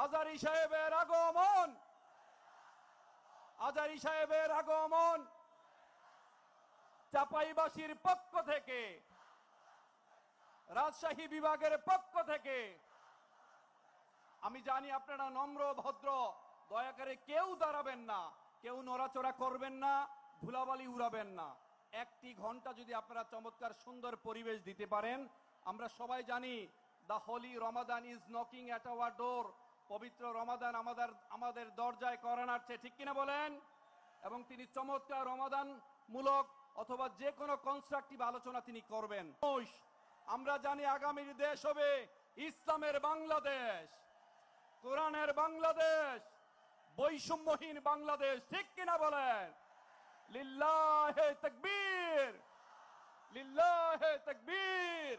আজারি সাহেবের আগমন, আজারি সাহেবের আগমন চাপাইবাসীর পক্ষ থেকে, রাজশাহী বিভাগের পক্ষ থেকে। আমি জানি আপনারা নম্র ভদ্র, দয়া করে কেউ দাঁড়াবেন না, কেউ নড়াচড়া করবেন না, ধুলাবালি উড়াবেন না। একটি ঘন্টা যদি আপনারা চমৎকার সুন্দর পরিবেশ দিতে পারেন। আমরা সবাই জানি the Holi Ramadan is knocking at our ডোর। পবিত্র রমাদান আমাদের দরজায় করা নাড়ছে, ঠিক কিনা বলেন? এবং তিনি চমৎকার রমাদান মূলক অথবা যে কোনো কনস্ট্রাকটিভ আলোচনা তিনি করবেন। আমরা জানি আগামীর দেশ হবে ইসলামের বাংলাদেশ, কোরআনের বাংলাদেশ, বৈষম্যহীন বাংলাদেশ, ঠিক কিনা বলেন? লিল্লাহে তাকবীর, লিল্লাহে তাকবীর।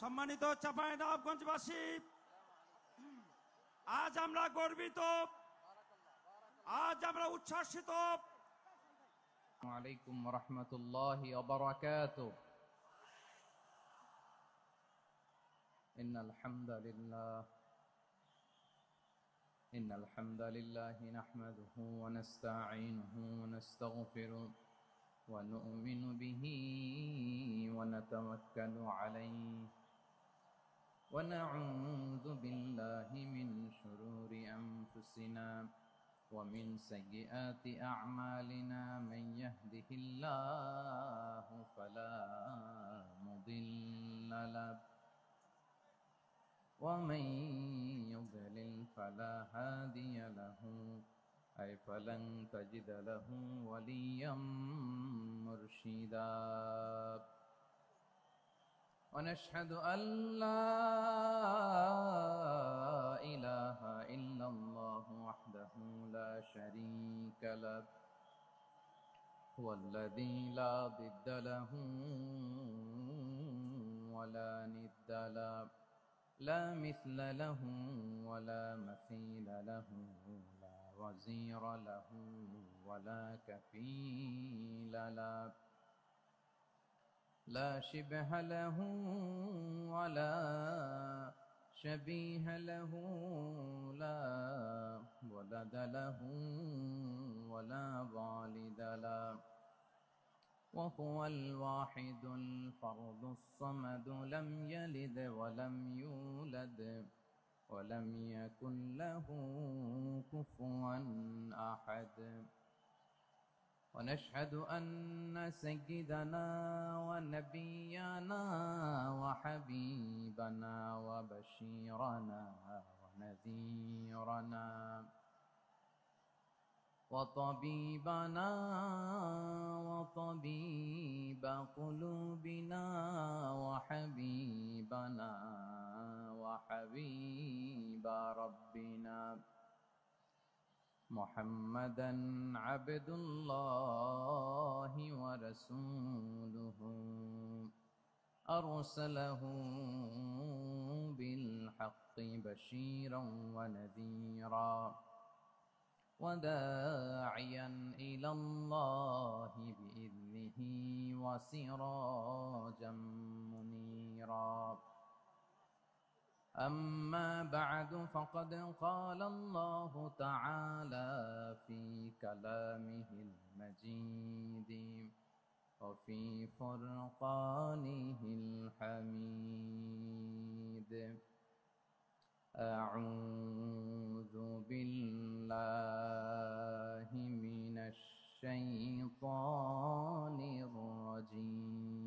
সম্মানিত চাঁপাইনবাবগঞ্জবাসী, আজ আমরা গর্বিত, আজ আমরা উচ্ছ্বাসিত। আলাইকুম রহমতুল্লাহি ওয়া বারাকাতুহু। ইন্নাল হামদালিল্লাহি নাহমাদুহু ওয়া নাস্তাঈনুহু ওয়া নাস্তাগফিরুহু ওয়া নু'মিনু বিহি ওয়া নাতাওয়াক্কালু আলাইহি ওয়া নাউযু বিল্লাহি মিন শুরুরি আনফুসিনা ومن سيئات أعمالنا من يهده الله فلا مضل له ومن يضلل فلا هادي له أي فلن تجد له وليا مرشدا ونشهد أن لا إله إلا الله وحده لا شريك له هو الذي لا ضد له ولا ند له لا مثل له ولا مثيل له لا وزير له ولا كفيل له لا شبه له ولا شبيه له لا ولد له ولا والد له وهو الواحد الفرد الصمد لم يلد ولم يولد ولم يكن له كفوا أحد ونشهد أن سيدنا ونبينا وحبيبنا وبشيرنا ونذيرنا وطبيبنا وطبيب قلوبنا وحبيبنا وحبيب ربنا محمدا عبد الله ورسوله أرسله بالحق بشيرا ونذيرا وداعيا إلى الله بإذنه وسراجا منيرا أما بعد فقد قال الله تعالى في كلامه المجيد وفي فرقانه الحميد أعوذ بالله من الشيطان الرجيم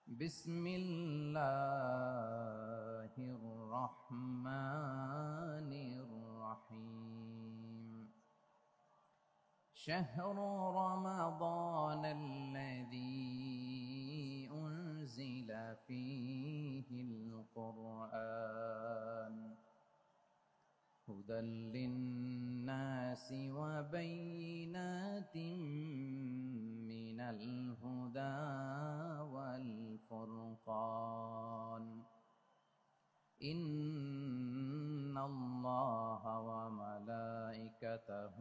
بسم الله الرحمن الرحيم شهر رمضان الذي أنزل فيه القرآن هدى للناس وبينات من الهدى والفرقان إن الله وملائكته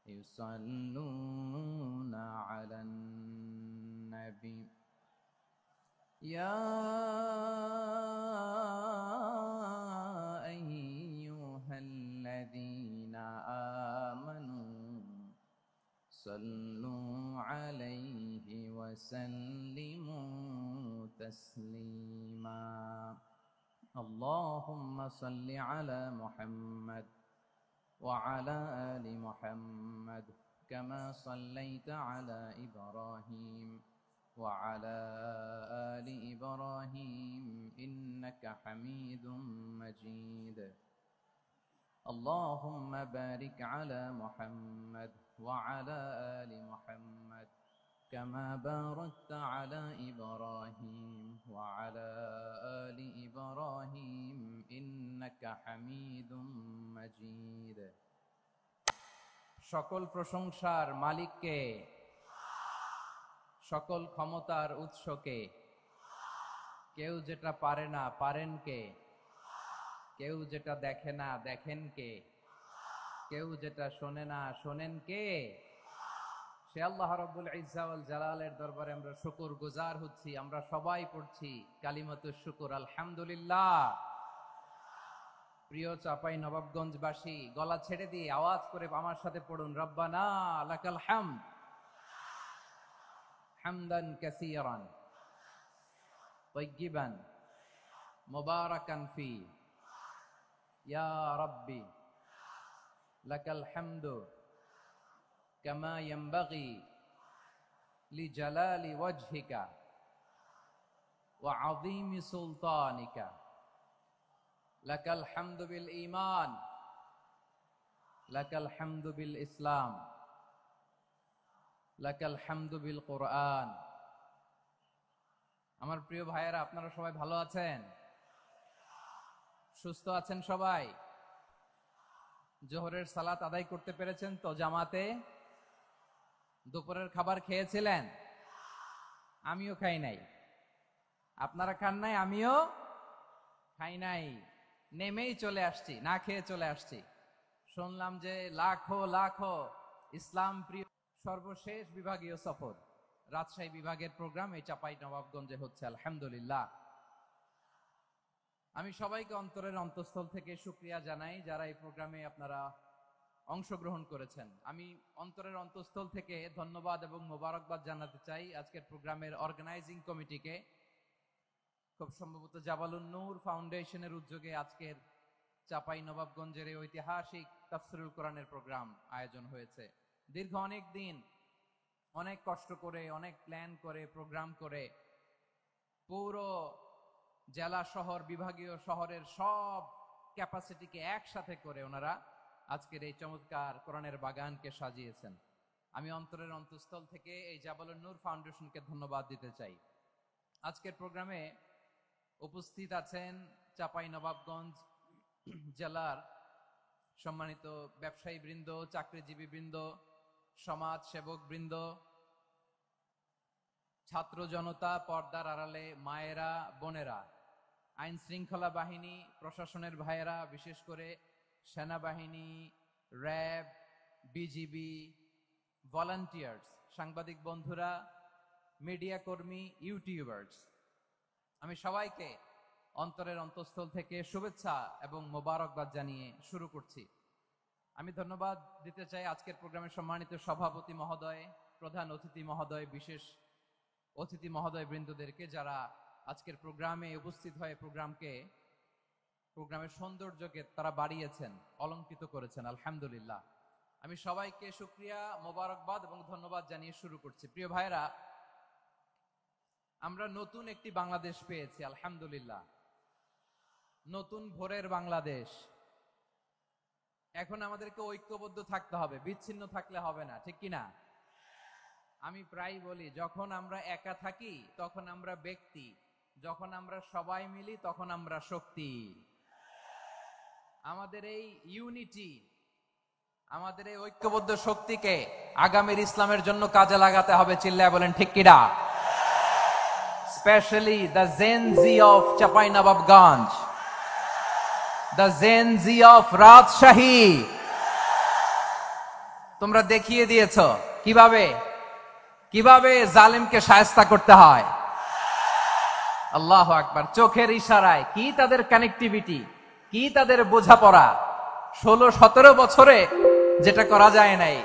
يصلون على النبي يا أيها الذين آمنوا صلوا عليه وسلموا تسليما اللهم صل على محمد وعلى آل محمد كما صليت على إبراهيم وعلى آل إبراهيم إنك حميد مجيد اللهم بارك على محمد وعلى آل محمد كما باركت على إبراهيم وعلى آل إبراهيم إنك حميد مجيد সকল প্রশংসার মালিককে, সকল ক্ষমতার উৎসকে। কেউ যেটা পারে না পারেন কে, কেউ যেটা দেখে না দেখেন কে, কেউ যেটা শোনে না শোনেন কে? সে আল্লাহ রাব্বুল ইজ্জা ওয়াল জালালের দরবারে আমরা শুকর গুজার হচ্ছি। আমরা সবাই পড়ছি কালিমাতুশ শুকর আলহামদুলিল্লাহ। প্রিয় চাপাই নবাবগঞ্জবাসী, গলা ছেড়ে দিয়ে আওয়াজ করে আমার সাথে পড়ুন, রব্বানা লাকাল হামদ হামদান কাসীরান তাইয়্যিবান মুবারাকান ফি ইয়া রাব্বি লাকাল হামদু কামা ইয়ানবাগি লিজালালি ওয়াজহিকা ওয়া আযীমি সুলতানিকা লাকাল হামদু বিল ঈমান লাকাল হামদু বিল ইসলাম লাকাল হামদু বিল কুরআন। আমার প্রিয় ভাইয়েরা, আপনারা সবাই ভালো আছেন? সুস্থ আছেন সবাই? জোহরের সালাত আদায় করতে পেরেছেন তো জামাতে? দুপুরের খাবার খেয়েছিলেন? আমিও খাই নাই। আপনারা খান নাই, আমিও খাই নাই। নেমেই চলে আসছি, না খেয়ে চলে আসছি। শুনলাম যে লাখো লাখো ইসলাম প্রিয় সর্বশেষ বিভাগীয় সফর, রাজশাহী বিভাগের প্রোগ্রাম এই চাপাই নবাবগঞ্জে হচ্ছে। আলহামদুলিল্লাহ। আমি সবাইকে অন্তরের অন্তঃস্থল থেকে শুকরিয়া জানাই যারা এই প্রোগ্রামে আপনারা অংশগ্রহণ করেছেন। আমি অন্তরের অন্তঃস্থল থেকে ধন্যবাদ এবং মোবারকবাদ জানাতে চাই আজকের প্রোগ্রামের অর্গানাইজিং কমিটিকে। খুব সম্ভবত জাবালুন নূর ফাউন্ডেশনের উদ্যোগে আজকের চাপাই নবাবগঞ্জের এই ঐতিহাসিক তাফসীরুল কোরআনের প্রোগ্রাম আয়োজন হয়েছে। দীর্ঘ অনেক দিন অনেক কষ্ট করে, অনেক প্ল্যান করে, প্রোগ্রাম করে পুরো জেলা শহর বিভাগীয় শহরের সব ক্যাপাসিটিকে একসাথে করে ওনারা আজকের এই চমৎকার কোরআনের বাগানকে সাজিয়েছেন। আমি অন্তরের অন্তঃস্থল থেকে এই জাবালুন নূর ফাউন্ডেশনকে ধন্যবাদ দিতে চাই। আজকের প্রোগ্রামে উপস্থিত আছেন চাপাই নবাবগঞ্জ জেলার সম্মানিত ব্যবসায়ী বৃন্দ, চাকরিজীবী বৃন্দ, সমাজ সেবক বৃন্দ, ছাত্র জনতা, পর্দার আড়ালে মায়েরা, বোনেরা, আইন শৃঙ্খলা বাহিনী, প্রশাসনের ভাইয়েরা, বিশেষ করে সেনাবাহিনী, র্যাব, বিজিবি, ভলান্টিয়ার্স, সাংবাদিক বন্ধুরা, মিডিয়া কর্মী, ইউটিউবার্স, আমি সবাইকে অন্তরের অন্তঃস্থল থেকে শুভেচ্ছা এবং মোবারকবাদ জানিয়ে শুরু করছি। আমি ধন্যবাদ দিতে চাই আজকের প্রোগ্রামের সম্মানিত সভাপতি মহোদয়, প্রধান অতিথি মহোদয়, বিশেষ অতিথি মহোদয় বৃন্দদেরকে যারা আজকের প্রোগ্রামে উপস্থিত হয়ে প্রোগ্রামের সৌন্দর্যকে তারা বাড়িয়েছেন, অলঙ্কৃত করেছেন। আলহামদুলিল্লাহ। আমি সবাইকে শুকরিয়া, মোবারকবাদ এবং ধন্যবাদ জানিয়ে শুরু করছি। প্রিয় ভাইরা, আমরা নতুন একটি বাংলাদেশ পেয়েছি আলহামদুলিল্লাহ, নতুন ভোরের বাংলাদেশ। এখন আমাদেরকে ঐক্যবদ্ধ থাকতে হবে, বিচ্ছিন্ন থাকলে হবে না, ঠিক কিনা? আমি প্রায় বলি, যখন আমরা একা থাকি তখন আমরা ব্যক্তি, যখন আমরা সবাই মিলি তখন আমরা শক্তি। আমাদের এই ইউনিটি, আমাদের এই ঐক্যবদ্ধ শক্তিকে আগামীর ইসলামের জন্য কাজে লাগাতে হবে। চিল্লায় বলেন ঠিক কিনা? Especially the Gen Z of Chapai Nawabganj. The Gen Z of Rajshahi. তোমরা দেখিয়ে দিয়েছ কিভাবে কিভাবে জালিমকে শায়েস্তা করতে হয়। আল্লাহু আকবার। চোখের ইশারায় কি তাদের কানেক্টিভিটি, কি তাদের বোঝাপড়া। 16-17 বছরে যেটা করা যায় নাই,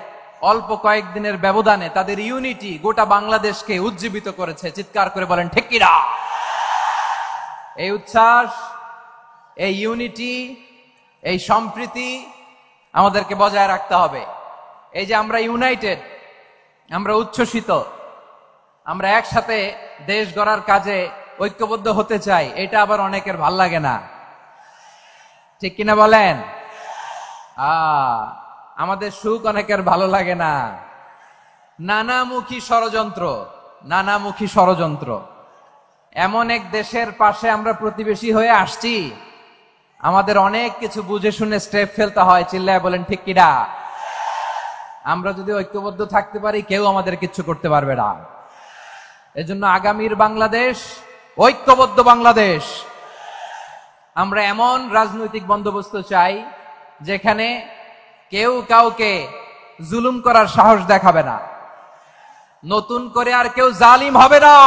অল্প কয়েকদিনের ব্যবধানে তাদের ইউনিটি গোটা বাংলাদেশকে উজ্জীবিত করেছে। চিৎকার করে বলেন ঠিক কিনা? এই উচ্ছ্বাস, এই ইউনিটি, এই সম্প্রীতি আমাদেরকে বজায় রাখতে হবে। এই যে আমরা ইউনাইটেড, আমরা উচ্ছ্বসিত, আমরা একসাথে দেশ গড়ার কাজে ঐক্যবদ্ধ হতে চাই, এটা আবার অনেকের ভাল লাগে না, ঠিক কিনা বলেন? আমাদের সুখ অনেকের ভালো লাগে না। নানামুখী ষড়যন্ত্র, নানামুখী ষড়যন্ত্র। এমন এক দেশের পাশে আমরা প্রতিবেশী হয়ে আসছি, আমাদের অনেক কিছু বুঝে শুনে স্টেপ ফেলতে হয়। চিল্লায় বলেন ঠিক কিনা? আমরা যদি ঐক্যবদ্ধ থাকতে পারি, কেউ আমাদের কিচ্ছু করতে পারবে না। এজন্য আগামীর বাংলাদেশ ঐক্যবদ্ধ বাংলাদেশ। আমরা এমন রাজনৈতিক বন্দোবস্ত চাই যেখানে কেউ কাউকে জুলুম করার সাহস দেখাবে না, নতুন করে আর কেউ জালিম হবে না,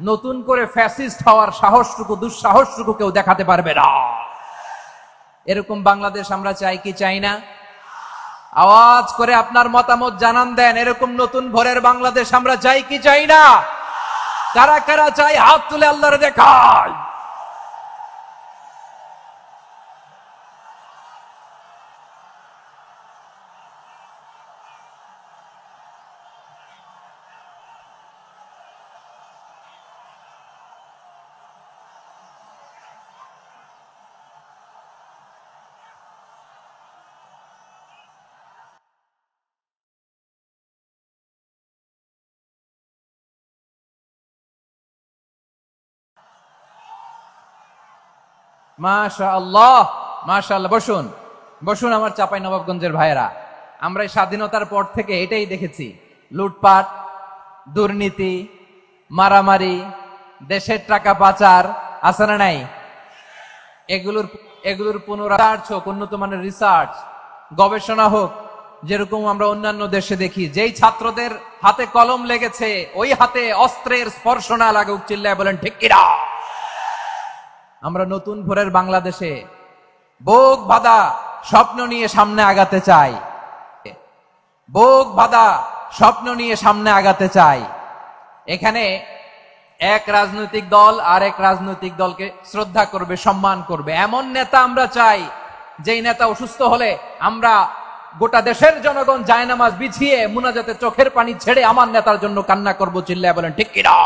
নতুন করে ফ্যাসিস্ট হওয়ার সাহসটুকু, দুঃসাহসটুকু কেউ দেখাতে পারবে না। এরকম বাংলাদেশ আমরা চাই কি চাই না? আওয়াজ করে আপনার মতামত জানান দেন। এরকম নতুন ভোরের বাংলাদেশ আমরা চাই কি চাই না? কারা কারা চাই হাত তুলে আল্লাহরে দেখায়। মাশাআল্লাহ, মাশাআল্লাহ। বসুন, বসুন আমার চাঁপাই নবাবগঞ্জের ভাইয়েরা। আমরা এই স্বাধীনতার পর থেকে এটাই দেখেছি, লুটপাট, দুর্নীতি, মারামারি, দেশের টাকা পাচার, আছে না নাই? এগুলোর পুনরার্থ হোক, উন্নত মানের রিসার্চ, গবেষণা হোক। যেরকম আমরা অন্যান্য দেশে দেখি, যেই ছাত্রদের হাতে কলম লেগেছে, ওই হাতে অস্ত্রের স্পর্শ না লাগুক। চিল্লায় বলেন ঠিক কিনা? আমরা নতুন ভোরের বাংলাদেশে বুক বাঁধা স্বপ্ন নিয়ে সামনে আগাতে চাই, বুক বাঁধা স্বপ্ন নিয়ে সামনে আগাতে চাই। এখানে এক রাজনৈতিক দল আর এক রাজনৈতিক দলকে শ্রদ্ধা করবে, সম্মান করবে, এমন নেতা আমরা চাই যেই নেতা অসুস্থ হলে আমরা গোটা দেশের জনগণ জায়নামাজ বিছিয়ে মুনাজাতে চোখের পানি ছেড়ে আমার নেতার জন্য কান্না করবো। চিল্লায় বলেন ঠিক কিনা?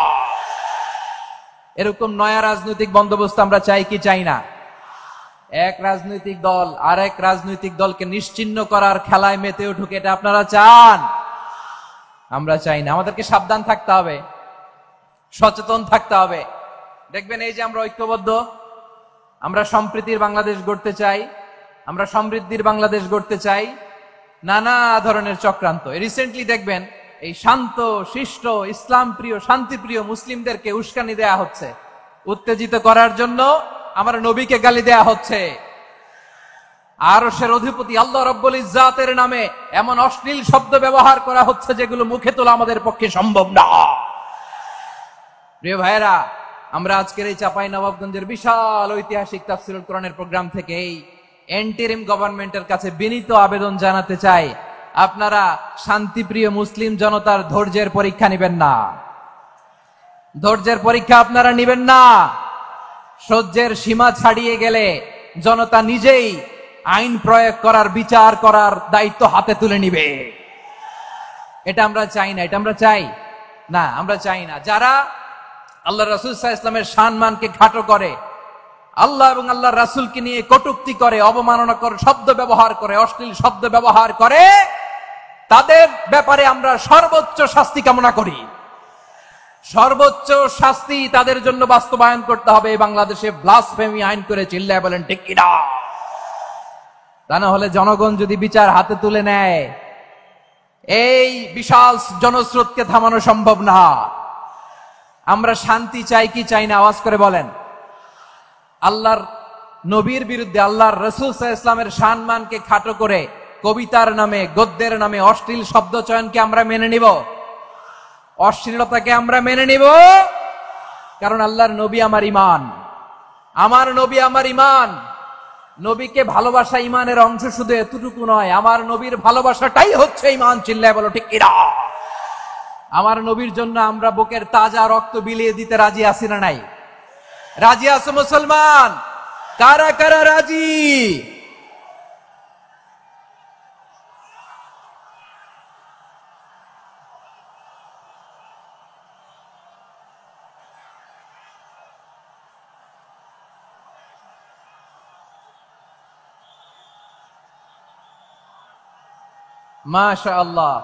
এরকম নয়া রাজনৈতিক বন্দোবস্ত আমরা চাই কি চাই না? এক রাজনৈতিক দল আর এক রাজনৈতিক দলকে নিশ্চিহ্ন করার খেলায় মেতে উঠুক, এটা আপনারা চান? আমরা চাই না। আমাদেরকে সাবধান থাকতে হবে, সচেতন থাকতে হবে। দেখবেন এই যে আমরা ঐক্যবদ্ধ, আমরা সম্প্রীতির বাংলাদেশ গড়তে চাই, আমরা সমৃদ্ধির বাংলাদেশ গড়তে চাই। নানা ধরনের চক্রান্ত, রিসেন্টলি দেখবেন এই শান্ত শিষ্ট ইসলাম প্রিয় শান্তিপ্রিয় মুসলিমদেরকে উস্কানি দেয়া হচ্ছে, উত্তেজিত করার জন্য আমার নবীকে গালি দেয়া হচ্ছে। আরশের অধিপতি আল্লাহ রাব্বুল ইজ্জাতের নামে এমন অশ্লীল শব্দ ব্যবহার করা হচ্ছে যেগুলো মুখে তোলা আমাদের পক্ষে সম্ভব না। প্রিয় ভাইয়েরা, আমরা আজকের এই চাঁপাই নবাবগঞ্জের বিশাল ঐতিহাসিক তাফসীরুল কোরআনের প্রোগ্রাম থেকে এই এন্টিরিম গভর্নমেন্টের কাছে বিনীত আবেদন জানাতে চাই, আপনারা শান্তিপ্রিয় মুসলিম জনতার ধৈর্যের পরীক্ষা নেবেন না, ধৈর্যের পরীক্ষা আপনারা নেবেন না। সহ্যের সীমা ছাড়িয়ে গেলে জনতা নিজেই আইন প্রয়োগ করার, বিচার করার দায়িত্ব হাতে তুলে নিবে। এটা আমরা চাই না, এটা আমরা চাই না, আমরা চাই না। যারা আল্লাহ রাসূল সাল্লাল্লাহু আলাইহি ওয়াসাল্লামের সম্মানকে খাটো করে, আল্লাহ এবং আল্লাহর রাসূলকে নিয়ে কটূক্তি করে, অবমাননাকর শব্দ ব্যবহার করে, অশ্লীল শব্দ ব্যবহার করে, তাদের ব্যাপারে আমরা সর্বোচ্চ শাস্তি কামনা করি। সর্বোচ্চ শাস্তি তাদের জন্য বাস্তবায়ন করতে হবে। বাংলাদেশে ব্লাসফেমি আইন করে। চিল্লায় বলেন ঠিক কিনা? তা না হলে জনগণ যদি বিচার হাতে তুলে নেয়, এই বিশাল জনস্রোতকে থামানো সম্ভব না। আমরা শান্তি চাই কি চাই না? আওয়াজ করে বলেন। আল্লাহর নবীর বিরুদ্ধে আল্লাহর রাসূল সাল্লাল্লাহু আলাইহি ইসলামের সম্মানকে খাটো করে কবিতার নামে, গদ্যের নামে অশ্লীল শব্দ চয়নকে আমরা মেনে নিব? অশ্লীলতাকে আমরা মেনে নিব? কারণ আল্লাহর নবী আমার ঈমান, আমার নবী আমার ঈমান। নবীকে ভালোবাসা ঈমানের অংশ শুধু এতটুকু নয়, আমার নবীর ভালোবাসাটাই হচ্ছে ঈমান। চিল্লায় বলো ঠিক কিনা? আমার নবীর জন্য আমরা বুকের তাজা রক্ত বিলিয়ে দিতে রাজি আছি না নাই? রাজি আছো মুসলমান? কারা কারা রাজি? মাশাআল্লাহ,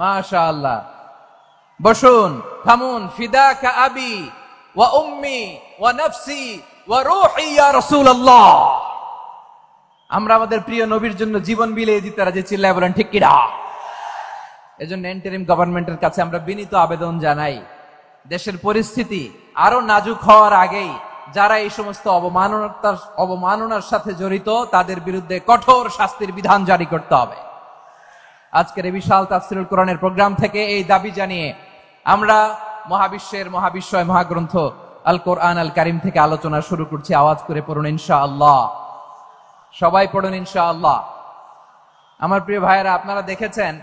মাশাআল্লাহ। বসুন, থামুন। ফিদাকা আবি ওয়া উম্মি ওয়া নাফসি ওয়া রূহি ইয়া রাসূলুল্লাহ। আমরা আমাদের প্রিয় নবীর জন্য জীবন বিলিয়ে দিতে রাজি। চিল্লায় বলেন ঠিক কিনা? এজন্য ইন্টারিম গভর্নমেন্টের কাছে আমরা বিনীত আবেদন জানাই, দেশের পরিস্থিতি আরো নাজুক হওয়ার আগেই যারা এই সমস্ত অবমাননার সাথে জড়িত তাদের বিরুদ্ধে কঠোর শাস্তির বিধান জারি করতে হবে। আজকের এই বিশাল তাফসীরুল কোরআনের প্রোগ্রাম থেকে এই দাবি জানিয়ে আমরা মহাবিশ্বের মহাবিশ্বয় মহাগ্রন্থ আল কোরআন আল কারীম থেকে আলোচনা শুরু করছি। আওয়াজ করে পড়ুন ইনশাআল্লাহ। সবাই পড়ুন ইনশাআল্লাহ। আমার প্রিয় ভাইয়েরা, আপনারা দেখেছেন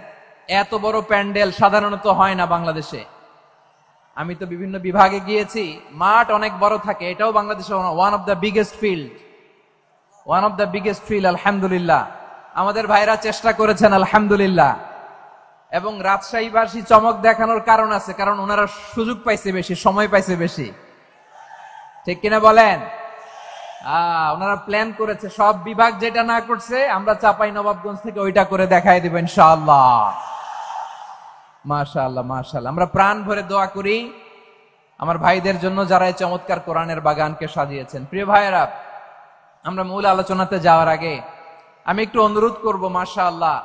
এত বড় প্যান্ডেল সাধারণত হয় না বাংলাদেশে। আমি তো বিভিন্ন বিভাগে গিয়েছি, মাঠ অনেক বড় থাকে। এটাও বাংলাদেশে one of the biggest field. আলহামদুলিল্লাহ, আমাদের ভাইরা চেষ্টা করেছেন আলহামদুলিল্লাহ। এবং রাজশাহীবাসী চমক দেখানোর কারণ আছে, কারণ ওনারা সুযোগ পাইছে বেশি, সময় পাইছে বেশি। ঠিক কিনা বলেন? ওনারা প্ল্যান করেছে, সব বিভাগ যেটা না করছে আমরা চাপাই নবাবগঞ্জ থেকে ওইটা করে দেখাই দিব ইনশাআল্লাহ। মাশাআল্লাহ, মাশাআল্লাহ। আমরা প্রাণ ভরে দোয়া করি আমার ভাইদের জন্য যারা এই চমৎকার কোরআনের বাগানকে সাজিয়েছেন। প্রিয় ভাইয়েরা, আমরা মূল আলোচনাতে যাওয়ার আগে আমি একটু অনুরোধ করব, মাশাআল্লাহ,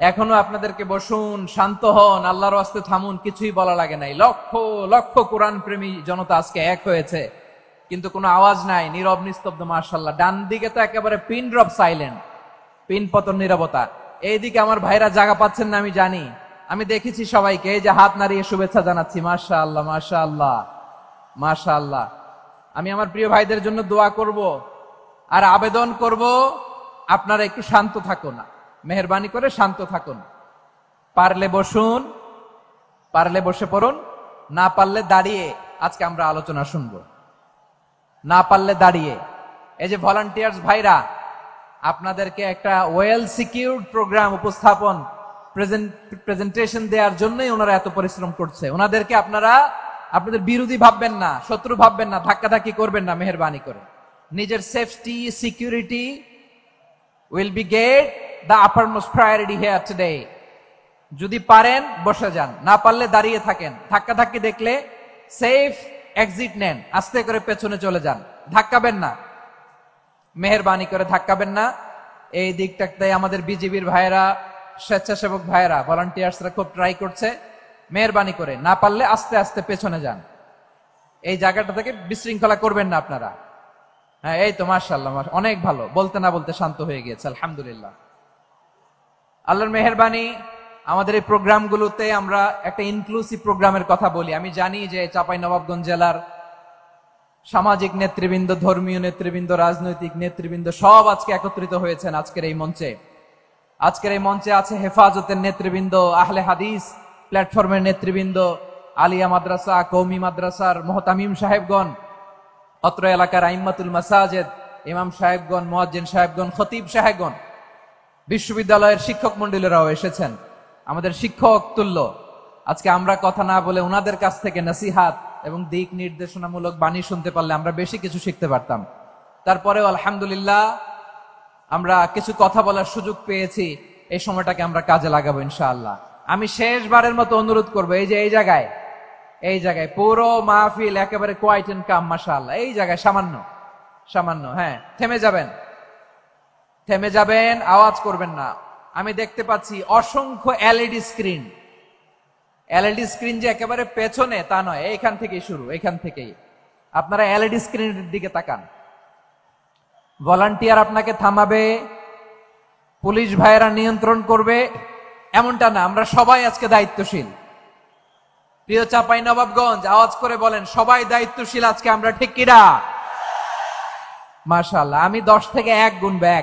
এখনো আপনাদেরকে বসুন, শান্ত হন, আল্লাহর ওয়াস্তে থামুন, কিছুই বলা লাগে নাই। লক্ষ লক্ষ কোরআন প্রেমী জনতা আজকে এক হয়েছে, কিন্তু কোনো আওয়াজ নাই, নীরব নিস্তব্ধ। মাশাআল্লাহ। ডান দিকে তো একেবারে পিন ড্রপ সাইলেন্ট, পিন পতন নীরবতা। এইদিকে আমার ভাইরা জায়গা পাচ্ছেন না আমি জানি, আমি দেখেছি সবাইকে। এই যে হাত নাড়িয়ে শুভেচ্ছা জানাচ্ছি। মাশাআল্লাহ, মাশাআল্লাহ, মাশাআল্লাহ। আমি আমার প্রিয় ভাইদের জন্য দোয়া করব আর আবেদন করব, আপনারা একটু শান্ত থাকুন, মেহেরবানি করে শান্ত থাকুন। পারলে বসুন, পারলে বসে পড়ুন, না পারলে দাঁড়িয়ে আজকে আমরা আলোচনা শুনবো। না পারলে দাঁড়িয়ে। এই যে ভলান্টিয়ার্স ভাইরা, আপনাদেরকে একটা ওয়েল সিকিউরড প্রোগ্রাম উপস্থাপন প্রেজেন্টেশন দেওয়ার জন্যই ওনারা এত পরিশ্রম করছে। ওনাদেরকে আপনারা আপনাদের বিরোধী ভাববেন না, শত্রু ভাববেন না, ধাক্কাধাক্কি করবেন না, মেহেরবানি করে। নিজের safety, security will be get the uppermost priority here today. যদি পারেন বসে যান, না পারলে দাঁড়িয়ে থাকেন। ধাক্কাধাক্কি দেখলে সেফ এক্সিট নেন, আস্তে করে পেছনে চলে যান, ধাক্কাবেন না, মেহেরবানি করে ধাক্কাবেন না। এই দিকটাতে আমাদের বিজিবির ভাইয়েরা, স্বেচ্ছাসেবক ভাইয়েরা, ভলান্টিয়ার্সরা খুব ট্রাই করছে। মেহেরবানি করে না পারলে আস্তে আস্তে পেছনে যান। এই জায়গাটা থেকে বিশৃঙ্খলা করবেন না আপনারা। হ্যাঁ, এই তো মাশাআল্লাহ, অনেক ভালো। বলতে না বলতে শান্ত হয়ে গিয়েছে, আলহামদুলিল্লাহ। আল্লাহর মেহেরবানি, আমাদের এই প্রোগ্রামগুলোতে আমরা একটা ইনক্লুসিভ প্রোগ্রামের কথা বলি। আমি জানি যে চাঁপাইনবাবগঞ্জ জেলার সামাজিক নেতৃবৃন্দ, ধর্মীয় নেতৃবৃন্দ, রাজনৈতিক নেতৃবৃন্দ সব আজকে একত্রিত হয়েছেন আজকের এই মঞ্চে। আজকের এই মঞ্চে আছে হেফাজতের নেতৃবৃন্দ, আহলে হাদিস প্ল্যাটফর্মের নেতৃবৃন্দ, আলিয়া মাদ্রাসা, কওমি মাদ্রাসার মুহতামিম সাহেবগণ, অত্র এলাকার আইম্মাতুল মাসাজিদ, ইমাম সাহেবগণ, মুয়াজ্জিন সাহেবগণ, খতিব সাহেবগণ, বিশ্ববিদ্যালয়ের শিক্ষক মন্ডলীরাও এসেছেন। আমাদের শিক্ষক তুল্য। আজকে আমরা কথা না বলে ওনাদের কাছ থেকে নসিহাত এবং দিক নির্দেশনামূলক বাণী শুনতে পারলে আমরা বেশি কিছু শিখতে পারতাম। তারপরেও আলহামদুলিল্লাহ আমরা কিছু কথা বলার সুযোগ পেয়েছি। এই সময়টাকে আমরা কাজে লাগাবো ইনশাআল্লাহ। আমি শেষবারের মতো অনুরোধ করবো, এই যে এই জায়গায় পুরো মাহফিল একেবারে কোয়াইট এন্ড কাম, মাশাআল্লাহ। এই জায়গায় সামান্য, হ্যাঁ, থেমে যাবেন, আওয়াজ করবেন না। আমি দেখতে পাচ্ছি অসংখ্য এলইডি স্ক্রিন যে একেবারে পেছনে তা নয়, এইখান থেকেই শুরু, এইখান থেকেই আপনারা এলইডি স্ক্রিনের দিকে তাকান। ভলান্টিয়ার আপনাকে থামাবে, পুলিশ ভাইয়েরা নিয়ন্ত্রণ করবে, এমনটা না। আমরা সবাই আজকে দায়িত্বশীল। প্রিয় চাঁপাইনবাবগঞ্জ, আওয়াজ করে বলেন, সবাই দায়িত্বশীল আজকে আমরা, ঠিক কিনা? মাশাআল্লাহ। আমি 10 থেকে 1 গুনবো,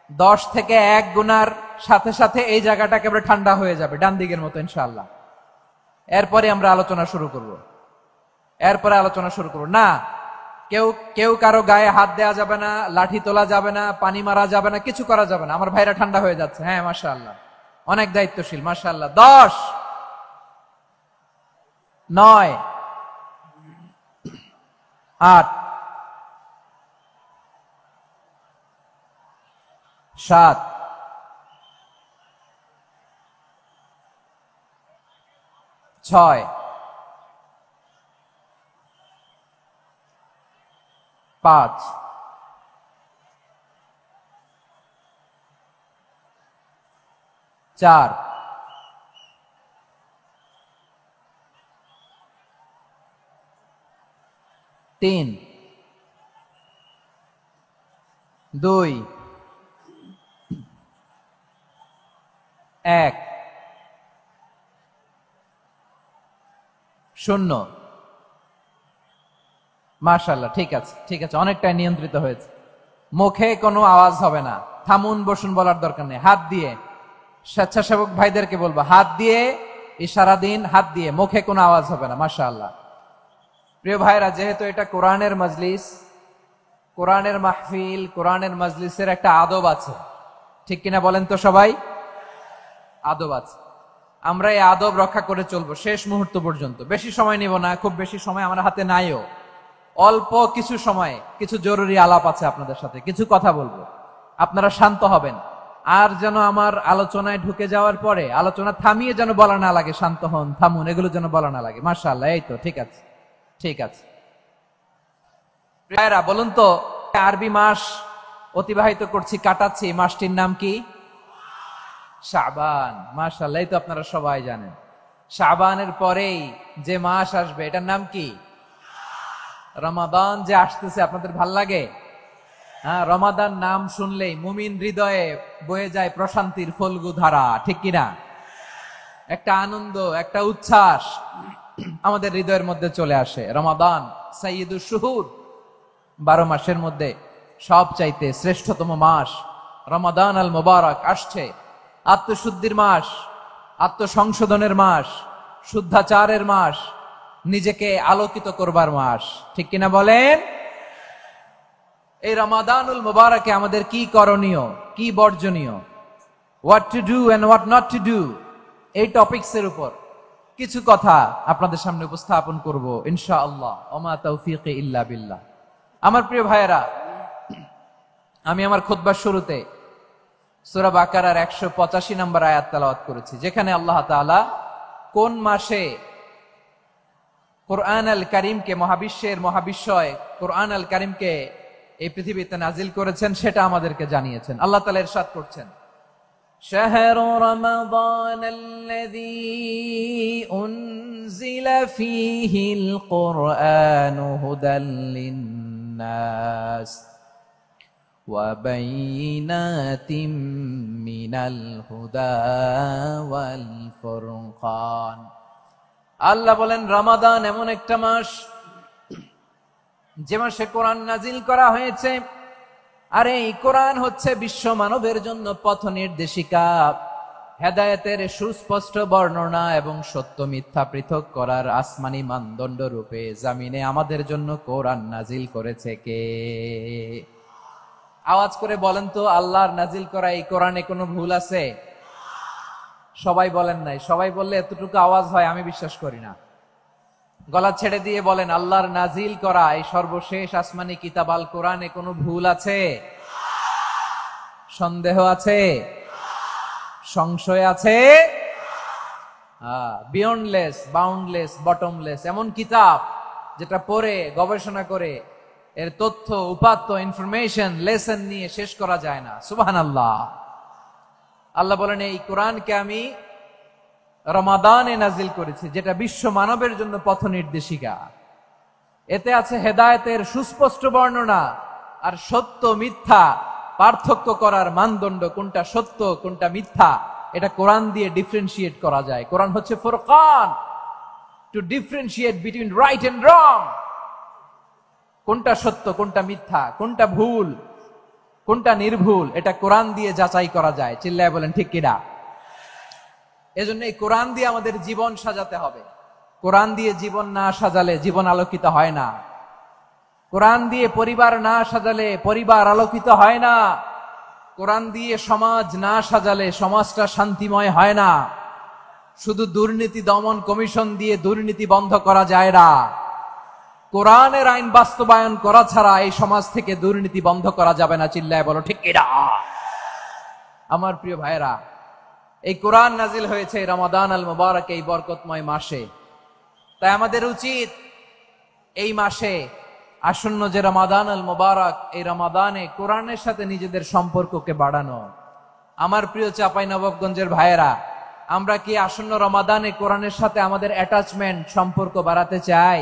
10 থেকে 1 গুনার সাথে সাথে এই জায়গাটা একেবারে ঠান্ডা হয়ে যাবে, ডান দিকের মতো ইনশাআল্লাহ। এরপরে আমরা আলোচনা শুরু করব। না, কেউ কারো গায়ে হাত দেওয়া যাবে না, লাঠি তোলা যাবে না, পানি মারা যাবে না, কিছু করা যাবে না। আমার ভাইরা ঠান্ডা হয়ে যাচ্ছে। হ্যাঁ, মাশাআল্লাহ, অনেক দায়িত্বশীল, মাশাআল্লাহ। 10, 9, 8, 7, 6, 5, 4, 3, 2, 1, 0। মাশাআল্লাহ, ঠিক আছে, ঠিক আছে, অনেকটাই নিয়ন্ত্রিত হয়েছে। মুখে কোনো আওয়াজ হবে না, থামুন বসুন বলার দরকার নেই। হাত দিয়ে, স্বেচ্ছাসেবক ভাইদেরকে বলবো, হাত দিয়ে ইশারা দিন, হাত দিয়ে, মুখে কোনো আওয়াজ হবে না। মাশাআল্লাহ। প্রিয় ভাইরা, যেহেতু এটা কোরআনের মজলিস, কোরআনের মাহফিল, কোরআনের মজলিসের একটা আদব আছে, ঠিক কিনা বলেন তো সবাই? আদব আছে। আমরা এই আদব রক্ষা করে চলবো শেষ মুহূর্ত পর্যন্ত। বেশি সময় নিব না, খুব বেশি সময় আমার হাতে নাইও। অল্প কিছু সময় কিছু জরুরি আলাপ আছে আপনাদের সাথে, কিছু কথা বলবো। আপনারা শান্ত হবেন, আর যেন আমার আলোচনায় ঢুকে যাওয়ার পরে আলোচনা থামিয়ে যেন বলা না লাগে, শান্ত হন, থামুন, এগুলো যেন বলা না লাগে। মাশাআল্লাহ, এই তো, ঠিক আছে, ঠিক আছে। ভাইরা বলুন তো, আরবি মাস অতিবাহিত করছি, কাটাচ্ছি, মাসটির নাম কি? শাবান। মাশাআল্লাহ, এই তো আপনারা সবাই জানেন। শাবানের পরেই যে মাস আসবে, এটার নাম কি? রমাদান। যে আসতেছে, আপনাদের ভাল লাগে? হ্যাঁ, রমাদান নাম শুনলেই মুমিন হৃদয়ে বয়ে যায় প্রশান্তির ফল্গু ধারা, ঠিক কিনা? একটা আনন্দ, একটা উচ্ছ্বাস আমাদের হৃদয়ের মধ্যে চলে আসে। রমাদান সাইয়্যিদুশ শুহুর, 12 মাসের মধ্যে সবচাইতে শ্রেষ্ঠতম মাস রমাদান আল মুবারক আসছে। আত্মশুদ্ধির মাস, আত্মসংশোধনের মাস, শুদ্ধাচারের মাস, নিজেকে আলোকিত করবার মাস, ঠিক কিনা বলেন? এই রমাদানুল মুবারকে আমাদের কি করণীয়, কি বর্জনীয়, what to do and what not to do, এই টপিকসের উপর কিছু কথা আপনাদের সামনে উপস্থাপন করব ইনশাআল্লাহ। ওমা তাওফীকি ইল্লা বিল্লাহ। আমার প্রিয় ভাইয়েরা, আমি আমার খুতবার শুরুতে সূরা বাকারার 185 নম্বর আয়াত তেলাওয়াত করেছি, যেখানে আল্লাহ তাআলা কোন মাসে কোরআন আল কারীমকে, মহাবিশ্বের মহাবিশ্বয় কোরআন আল কারীমকে এই পৃথিবীতে নাজিল করেছেন সেটা আমাদেরকে জানিয়েছেন। আল্লাহ তাআলা ইরশাদ করছেন, শাহরু রমাদান আল্লাযী উনজিলা ফীহিল কুরআনু হুদাল লিন-নাস ওয়া বাইয়িনাতিম মিনাল হুদা ওয়াল ফুরকান। আল্লাহ বলেন, রমাদান এমন একটা মাস যে মাসে কোরআন নাজিল করা হয়েছে। আর এই কোরআন হচ্ছে বিশ্ব মানবের জন্য পথ নির্দেশিকা, হেদায়েতের সুস্পষ্ট বর্ণনা এবং সত্য মিথ্যা পৃথক করার আসমানি মানদণ্ড রূপে জামিনে আমাদের জন্য কোরআন নাজিল করেছে কে? আওয়াজ করে বলেন তো, আল্লাহর নাজিল করা এই কোরআনে কোনো ভুল আছে? সবাই বলেন নাই। সবাই বললে এতটুকু আওয়াজ হয়, আমি বিশ্বাস করি না। গলা ছেড়ে দিয়ে বলেন, আল্লাহর নাজিল করা এই সর্বশেষ আসমানি কিতাব আল কোরআনে কোনো ভুল আছে? সন্দেহ আছে? সংশয় আছে? বিয়ন্ডলেস, বাউন্ডলেস, বটমলেস, এমন কিতাব যেটা পড়ে গবেষণা করে এর তথ্য, উপাত্ত, ইনফরমেশন, লেসন নিয়ে শেষ করা যায় না। সুবহানাল্লাহ। আল্লাহ বলেন, এই কোরআনকে আমি রমাদানে নাজিল করেছি, যেটা বিশ্ব মানবের জন্য পথ নির্দেশিকা। এতে আছে হেদায়েতের সুস্পষ্ট বর্ণনা আর সত্য মিথ্যা পার্থক্য করার মানদণ্ড, কোনটা সত্য কোনটা মিথ্যা, এটা কোরআন দিয়ে ডিফারেন্সিয়েট করা যায়। কোরআন হচ্ছে ফুরকান, to differentiate between right and wrong. কোনটা সত্য কোনটা মিথ্যা, কোনটা ভুল কোনটা নির্ভুল, এটা কোরআন দিয়ে যাচাই করা যায়। চিল্লায় বলেন ঠিক কিনা? এজন্য এই কোরআন দিয়ে আমাদের জীবন সাজাতে হবে। কোরআন দিয়ে জীবন না সাজালে জীবন আলোকিত হয় না। কোরআন দিয়ে পরিবার না সাজালে পরিবার আলোকিত হয় না। কোরআন দিয়ে সমাজ না সাজালে সমাজটা শান্তিময় হয় না। শুধু দুর্নীতি দমন কমিশন দিয়ে দুর্নীতি বন্ধ করা যায় না। কোরআনের আইন বাস্তবায়ন করা ছাড়া এই সমাজ থেকে দুর্নীতি বন্ধ করা যাবে না। চিল্লায় বলো ঠিক কিনা? আমার প্রিয় ভাইরা, এই কোরআন নাজিল হয়েছে রমাদান আল মুবারক, এই বরকতময় মাসে। তাই আমাদের উচিত এই মাসে আসন্ন যে রমাদান আল মুবারক, এই রমাদানে কোরআনের সাথে নিজেদের সম্পর্ককে বাড়ানো। আমার প্রিয় চাঁপাইনবাবগঞ্জের ভাইয়েরা, আমরা কি আসন্ন রমাদানে কোরআনের সাথে আমাদের অ্যাটাচমেন্ট সম্পর্ক বাড়াতে চাই?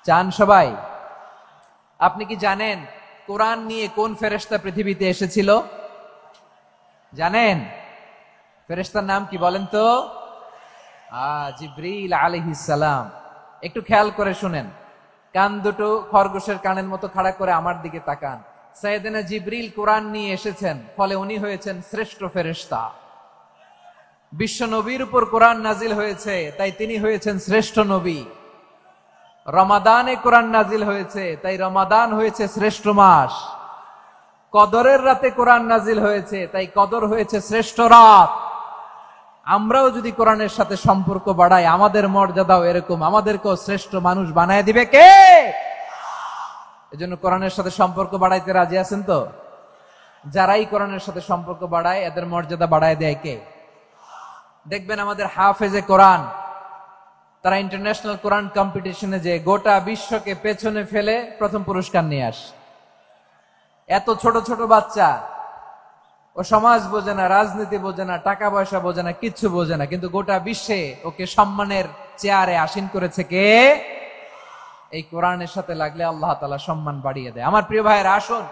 চান সবাই? আপনি কি জানেন কোরআন নিয়ে কোন ফেরেশতা পৃথিবীতে এসেছিল? জানেন? ফেরেশতার নাম কি বলেন তো? জিবরিল আলাইহিস সালাম। একটু খেয়াল করে শুনেন, কান দুটো খরগোশের কানের মতো খাড়া করে আমার দিকে তাকান। সাইয়েদনা জিবরিল কোরআন নিয়ে এসেছেন, ফলে উনি হয়েছেন শ্রেষ্ঠ ফেরেশতা। বিশ্ব নবীর উপর কোরআন নাজিল হয়েছে, তাই তিনি হয়েছেন শ্রেষ্ঠ নবী। রমাদানে কোরআন নাজিল হয়েছে, তাই রমাদান হয়েছে শ্রেষ্ঠ মাস। কদরের রাতে কোরআন নাজিল হয়েছে, তাই কদর হয়েছে শ্রেষ্ঠ রাত। আমরাও যদি কোরআনের সাথে সম্পর্ক বাড়াই, আমাদের মর্যাদাও এরকম, আমাদেরকেও শ্রেষ্ঠ মানুষ বানায় দিবে কে? এজন্য কোরআনের সাথে সম্পর্ক বাড়াইতে রাজি আছেন তো? যারাই কোরআনের সাথে সম্পর্ক বাড়ায় এদের মর্যাদা বাড়ায় দেয় কে? দেখবেন আমাদের হাফেজে কোরআন, তারা ইন্টারন্যাশনাল কোরআন কম্পিটিশনে যে গোটা বিশ্বকে পেছনে ফেলে প্রথম পুরস্কার নিয়ে আসে। এত ছোট ছোট বাচ্চা, ও সমাজ বোঝে না, রাজনীতি বোঝে না, টাকা পয়সা বোঝে না, কিচ্ছু বোঝে না, কিন্তু গোটা বিশ্বে ওকে সম্মানের চেয়ারে আসীন করেছে কে? এই কোরআনের সাথে লাগলে আল্লাহ তাআলা সম্মান বাড়িয়ে দেয়। আমার প্রিয় ভাইয়েরা, আসুন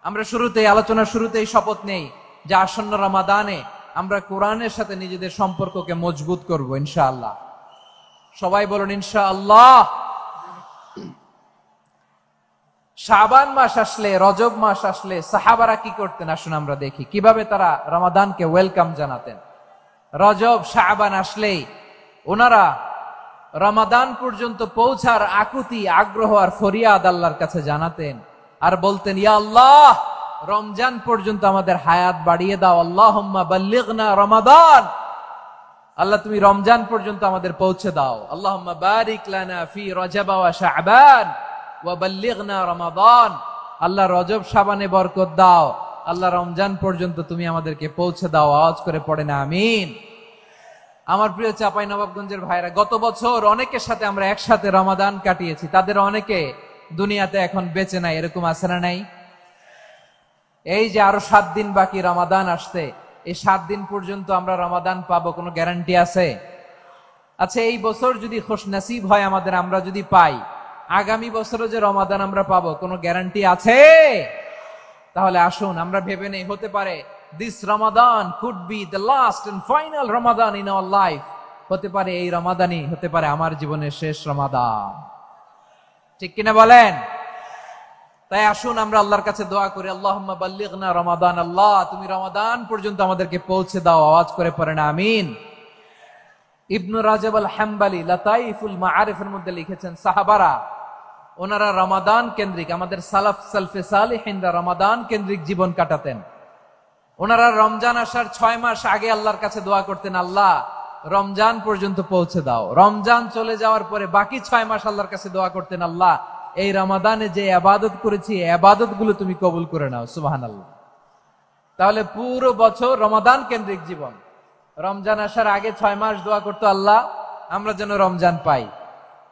আমরা শুরুতেই, আলোচনার শুরুতেই শপথ নেই যে আসন্ন রমাদানে আমরা কোরআনের সাথে নিজেদের সম্পর্ককে মজবুত করব ইনশাআল্লাহ। সবাই বলুন ইনশাআল্লাহ। শাবান মাস আসলে, রজব মাস আসলে সাহাবারা কি করতেন? আসুন আমরা দেখি কিভাবে তারা রমাদানকে ওয়েলকাম জানাতেন। রজব শাবান আসলেই ওনারা রমাদান পর্যন্ত পৌঁছার আকুতি, আগ্রহ আর ফরিয়াদ আল্লাহর কাছে জানাতেন আর বলতেন, ইয়া আল্লাহ, রমজান পর্যন্ত আমাদের হায়াত বাড়িয়ে দাও। আল্লাহুম্মা বাল্লিগনা রমাদান, আল্লাহ তুমি রমজান পর্যন্ত আমাদের পৌঁছে দাও। আল্লাহুম্মা বারিক লানা ফি রজব ওয়া শাবান ওয়া বাল্লিগনা রমাদান, আল্লাহ রজব শাবানে বরকত দাও, আল্লাহ রমজান পর্যন্ত তুমি আমাদেরকে পৌঁছে দাও। আওয়াজ করে পড়েন আমিন। আমার প্রিয় চাঁপাইনবাবগঞ্জের ভাইরা, গত বছর অনেকের সাথে আমরা একসাথে রমাদান কাটিয়েছি, তাদের অনেকে দুনিয়াতে এখন বেঁচে নাই, এরকম আছে না নাই? এই যে আরো 7 দিন বাকি রমাদান আসতে, এই 7 দিন পর্যন্ত আমরা রমাদান পাবো, কোনো গ্যারান্টি আছে? আচ্ছা, এই বছর যদি খুশনসিব হয় আমাদের, আমরা যদি পাই, আগামী বছরও যে রমাদান আমরা পাবো, কোনো গ্যারান্টি আছে? তাহলে আসুন আমরা ভেবে নেই, হতে পারে this Ramadan could be the last and final Ramadan in our life. হতে পারে এই রমাদানই হতে পারে আমার জীবনের শেষ রমাদান। ঠিক কিনা বলেন? তাই আসুন আমরা আল্লাহর কাছে দোয়া করি, আল্লাহুম্মা বাল্লিগনা রমাদান, আল্লাহ তুমি রমাদান পর্যন্ত আমাদেরকে পৌঁছে দাও। আওয়াজ করে পড়েন আমিন। ইবনু রাজব আল হাম্বলি লাতাইফুল মাআরিফের মধ্যে লিখেছেন, সাহাবারা ওনারা রমাদান কেন্দ্রিক, আমাদের সালাফ সালফে সালিহিনরা রমাদান কেন্দ্রিক জীবন কাটাতেন। ওনারা রমজান আসার 6 মাস আগে আল্লাহর কাছে দোয়া করতেন, আল্লাহ রমজান পর্যন্ত পৌঁছে দাও। রমজান চলে যাওয়ার পরে বাকি 6 মাস আল্লাহর কাছে দোয়া করতেন, আল্লাহ এই রমাদানে যে ইবাদত করেছি, ইবাদত গুলো তুমি কবুল করে নাও। সুবহানাল্লাহ। তাহলে পুরো বছর রমাদান কেন্দ্রিক জীবন। রমজান আসার আগে 6 মাস দোয়া করতো, আল্লাহ আমরা যেন রমজান পাই।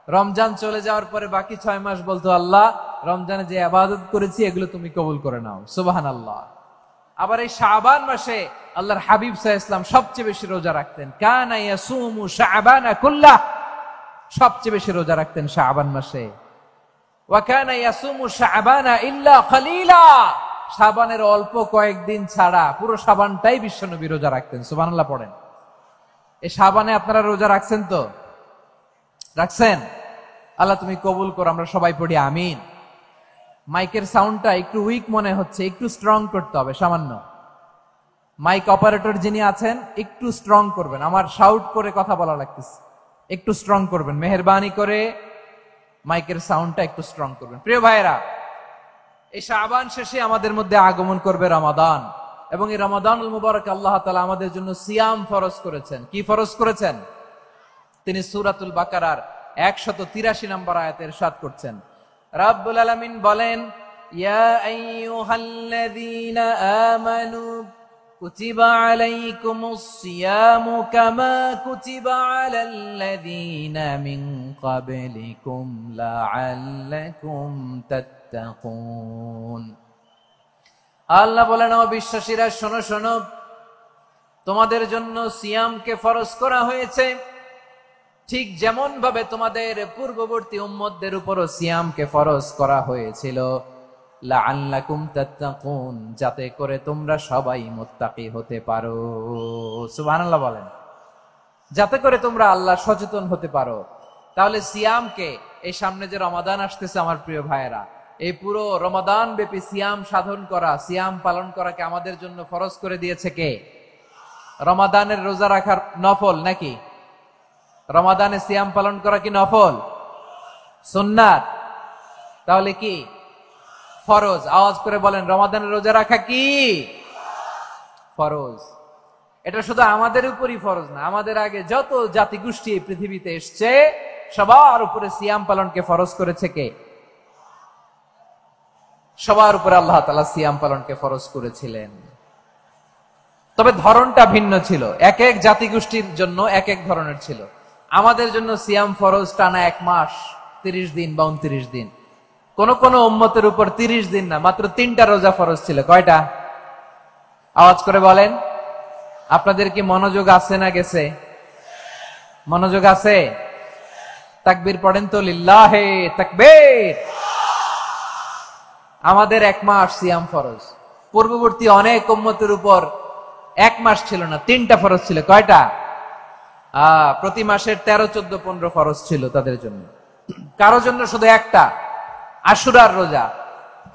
রমজান চলে যাওয়ার পরে বাকি 6 মাস বলতো, আল্লাহ রমজানে যে ইবাদত করেছি এগুলো তুমি কবুল করে নাও। সুবহানাল্লাহ। আবার এই শাবান মাসে আল্লাহর হাবিব সাল্লাল্লাহু আলাইহি ওয়াসাল্লাম সবচেয়ে বেশি রোজা রাখতেন। কানা ইয়াসুমু শাবানা কুল্লাহ, সবচেয়ে বেশি রোজা রাখতেন শাবান মাসে। ওয়া কানা ইয়াসুমু শাবানা ইল্লা কালিলা, শাবানের অল্প কয়েকদিন ছাড়া পুরো শাবানটাই বিশ্বনবী রোজা রাখতেন। সুবহানাল্লাহ পড়েন। এই শাবানে আপনারা রোজা রাখছেন তো? রাখছেন? আল্লাহ তুমি কবুল করো, আমরা সবাই পড়ি আমিন। মাইকের সাউন্ডটা একটু উইক মনে হচ্ছে, একটু স্ট্রং করতে হবে সামান্য। মাইক অপারেটর যিনি আছেন একটু স্ট্রং করবেন, আমার শাউট করে কথা বলা লাগতেছে, একটু স্ট্রং করবেন মেহেরবানি করে, মাইকের সাউন্ডটা একটু স্ট্রং করবেন। প্রিয় ভাইয়েরা, এই শাবান শেষে আমাদের মধ্যে আগমন করবে রমাদান, এবং এই রমাদানুল মুবারক আল্লাহ তাআলা আমাদের জন্য সিয়াম ফরজ করেছেন। কি ফরজ করেছেন? তিনি সূরাতুল বাকারার 183 নম্বর আয়াতে ইরশাদ করছেন, রাব্বুল আলামিন বলেন, ইয়া আইয়ুহাল্লাযীনা আমানু কুতিবা আলাইকুমুস সিয়ামু কামা কুতিবা আলাল্লাযীনা মিন ক্বাবলিকুম লাআল্লাকুম তাত্তাকুন। আল্লাহ বলেন, ও বিশ্বাসীরা শোনো শোনো, তোমাদের জন্য সিয়ামকে ফরজ করা হয়েছে, ঠিক যেমন ভাবে তোমাদের পূর্ববর্তী উম্মতদের উপরও সিয়ামকে ফরজ করা হয়েছিল, লাআল্লাকুম তাত্তাকুন, যাতে করে তোমরা সবাই মুত্তাকি হতে পারো। সুবহানাল্লাহ বলেন, যাতে করে তোমরা আল্লাহ সচেতন হতে পারো। তাহলে সিয়ামকে, এই সামনে যে রমাদান আসতেছে আমার প্রিয় ভাইয়েরা, এই পুরো রমাদান ব্যাপী সিয়াম সাধন করা, সিয়াম পালন করাকে আমাদের জন্য ফরজ করে দিয়েছে কে? রমাদানের রোজা রাখার নফল নাকি? রমাদানে সিয়াম পালন করা কি নফল? সুন্নাত? তাহলে কি ফরজ? আওয়াজ করে বলেন, রমাদানের রোজা রাখা কি ফরজ? এটা শুধু আমাদের উপরই ফরজ না, আমাদের আগে যত জাতিগোষ্ঠী এই পৃথিবীতে এসছে সবার উপরে সিয়াম পালনকে ফরজ করেছে কে? সবার উপরে আল্লাহ তাআলা সিয়াম পালনকে ফরজ করেছিলেন। তবে ধরনটা ভিন্ন ছিল, এক এক জাতিগোষ্ঠীর জন্য এক এক ধরনের ছিল। আমাদের জন্য সিয়াম ফরজ টানা 1 মাস 30 দিন বা 29 দিন। কোন কোন উম্মতের উপর 30 দিন না, মাত্র 3টা রোজা ফরজ ছিল। কয়টা? আওয়াজ করে বলেন। আপনাদের কি মনোযোগ আছে না গেছে? মনোযোগ আছে? তাকবীর পড়েন তো, লিল্লাহে তাকবীর। আমাদের 1 মাস সিয়াম ফরজ। পূর্ববর্তী অনেক উম্মতের উপর 1 মাস ছিল না, 3টা ফরজ ছিল। কয়টা? প্রতি মাসের 13, 14, 15 ফরজ ছিল তাদের জন্য। কারো জন্য শুধু একটা, আশুরার রোজা।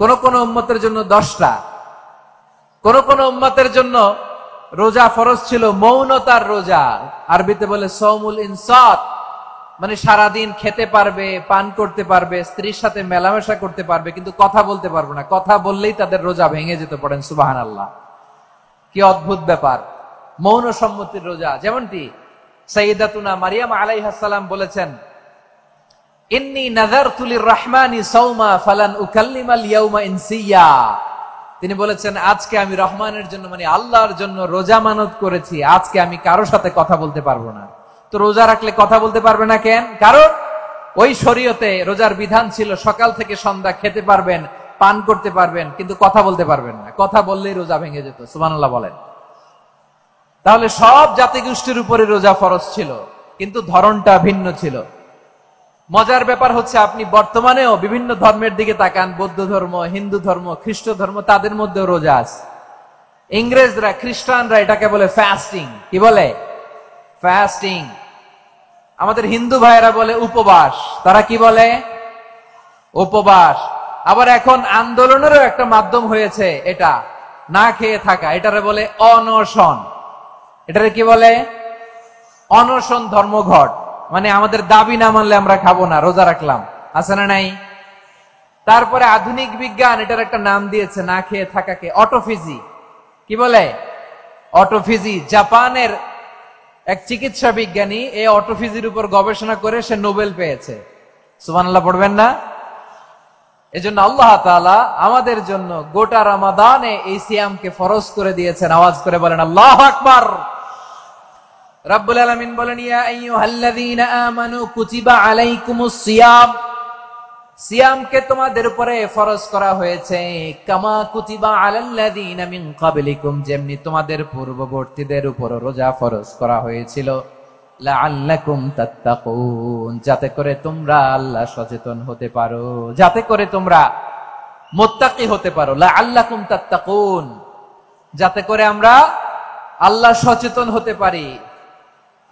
কোন কোন উম্মতের জন্য 10টা। কোন কোন উম্মতের জন্য রোজা ফরজ ছিল মৌনতার রোজা, আরবিতে বলে সওমুল ইনসাত, মানে সারাদিন খেতে পারবে, পান করতে পারবে, স্ত্রীর সাথে মেলামেশা করতে পারবে, কিন্তু কথা বলতে পারবে না। কথা বললেই তাদের রোজা ভেঙে যেত। পড়েন সুবহানাল্লাহ। কি অদ্ভুত ব্যাপার! মৌন সম্মতির রোজা। যেমনটি সাইয়্যিদাতুনা মারিয়াম আলাইহিস সালাম বলেছেন, ইন্নী নাযারতু লির-রাহমানি সাওমা ফালান উকাল্লিমাল ইয়াওমা ইনসিয়া। তিনি বলেছেন, আজকে আমি রহমানের জন্য, মানে আল্লাহর জন্য রোজা মানত করেছি, আজকে আমি কারো সাথে কথা বলতে পারবো না। তো রোজা রাখলে কথা বলতে পারবে না কেন? কারণ ওই শরীয়তে রোজার বিধান ছিল সকাল থেকে সন্ধ্যা খেতে পারবেন, পান করতে পারবেন, কিন্তু কথা বলতে পারবেন না। কথা বললেই রোজা ভেঙে যেত। সুবহানাল্লাহ বলেন। তাহলে সব জাতিগোষ্ঠীর উপরে রোজা ফরজ ছিল, কিন্তু ধরনটা ভিন্ন ছিল। মজার ব্যাপার হচ্ছে, আপনি বর্তমানেও বিভিন্ন ধর্মের দিকে তাকান, বৌদ্ধ ধর্ম, হিন্দু ধর্ম, খ্রিস্ট ধর্ম, তাদের মধ্যেও রোজা আছে। ইংরেজরা, খ্রিস্টানরা এটাকে বলে ফাস্টিং। কি বলে? ফাস্টিং। আমাদের হিন্দু ভাইয়েরা বলে উপবাস। তারা কি বলে? উপবাস। আবার এখন আন্দোলনেরও একটা মাধ্যম হয়েছে এটা, না খেয়ে থাকা। এটারে বলে অনশন। এটারে কি বলে? অনশন ধর্মঘট। মানে আমাদের দাবি না মানলে আমরা খাবো না, রোজা রাখলাম। আছে না নাই? তারপরে আধুনিক বিজ্ঞান এটার একটা নাম দিয়েছে না খেয়ে থাকাকে, অটোফিজি। কি বলে? অটোফিজি। জাপানের এক চিকিৎসা বিজ্ঞানী এই অটোফিজির উপর গবেষণা করে সে নোবেল পেয়েছে। সুবহানাল্লাহ পড়বেন না? এজন্য আল্লাহ তাআলা আমাদের জন্য গোটা রমাদানে এই সিয়ামকে ফরজ করে দিয়েছেন। আওয়াজ করে বলেন আল্লাহু আকবার। রাব্বুল আলামিন বলেন, ইয়া আইয়ুহাল্লাযীনা আমানু কুতিবা আলাইকুমুস সিয়াম। সিয়ামকে তোমাদের উপরে ফরজ করা হয়েছে, কামা কুতিবা আলাল্লাযীনা মিন ক্বাবলিকুম, যেমনি তোমাদের পূর্ববর্তীদের উপর রোজা ফরজ করা হয়েছিল, লাআল্লাকুম তাত্তাকুন, যাতে করে তোমরা আল্লাহ সচেতন হতে পারো, যাতে করে তোমরা মুত্তাকি হতে পারো। লাআল্লাকুম তাত্তাকুন, যাতে করে আমরা আল্লাহ সচেতন হতে পারি,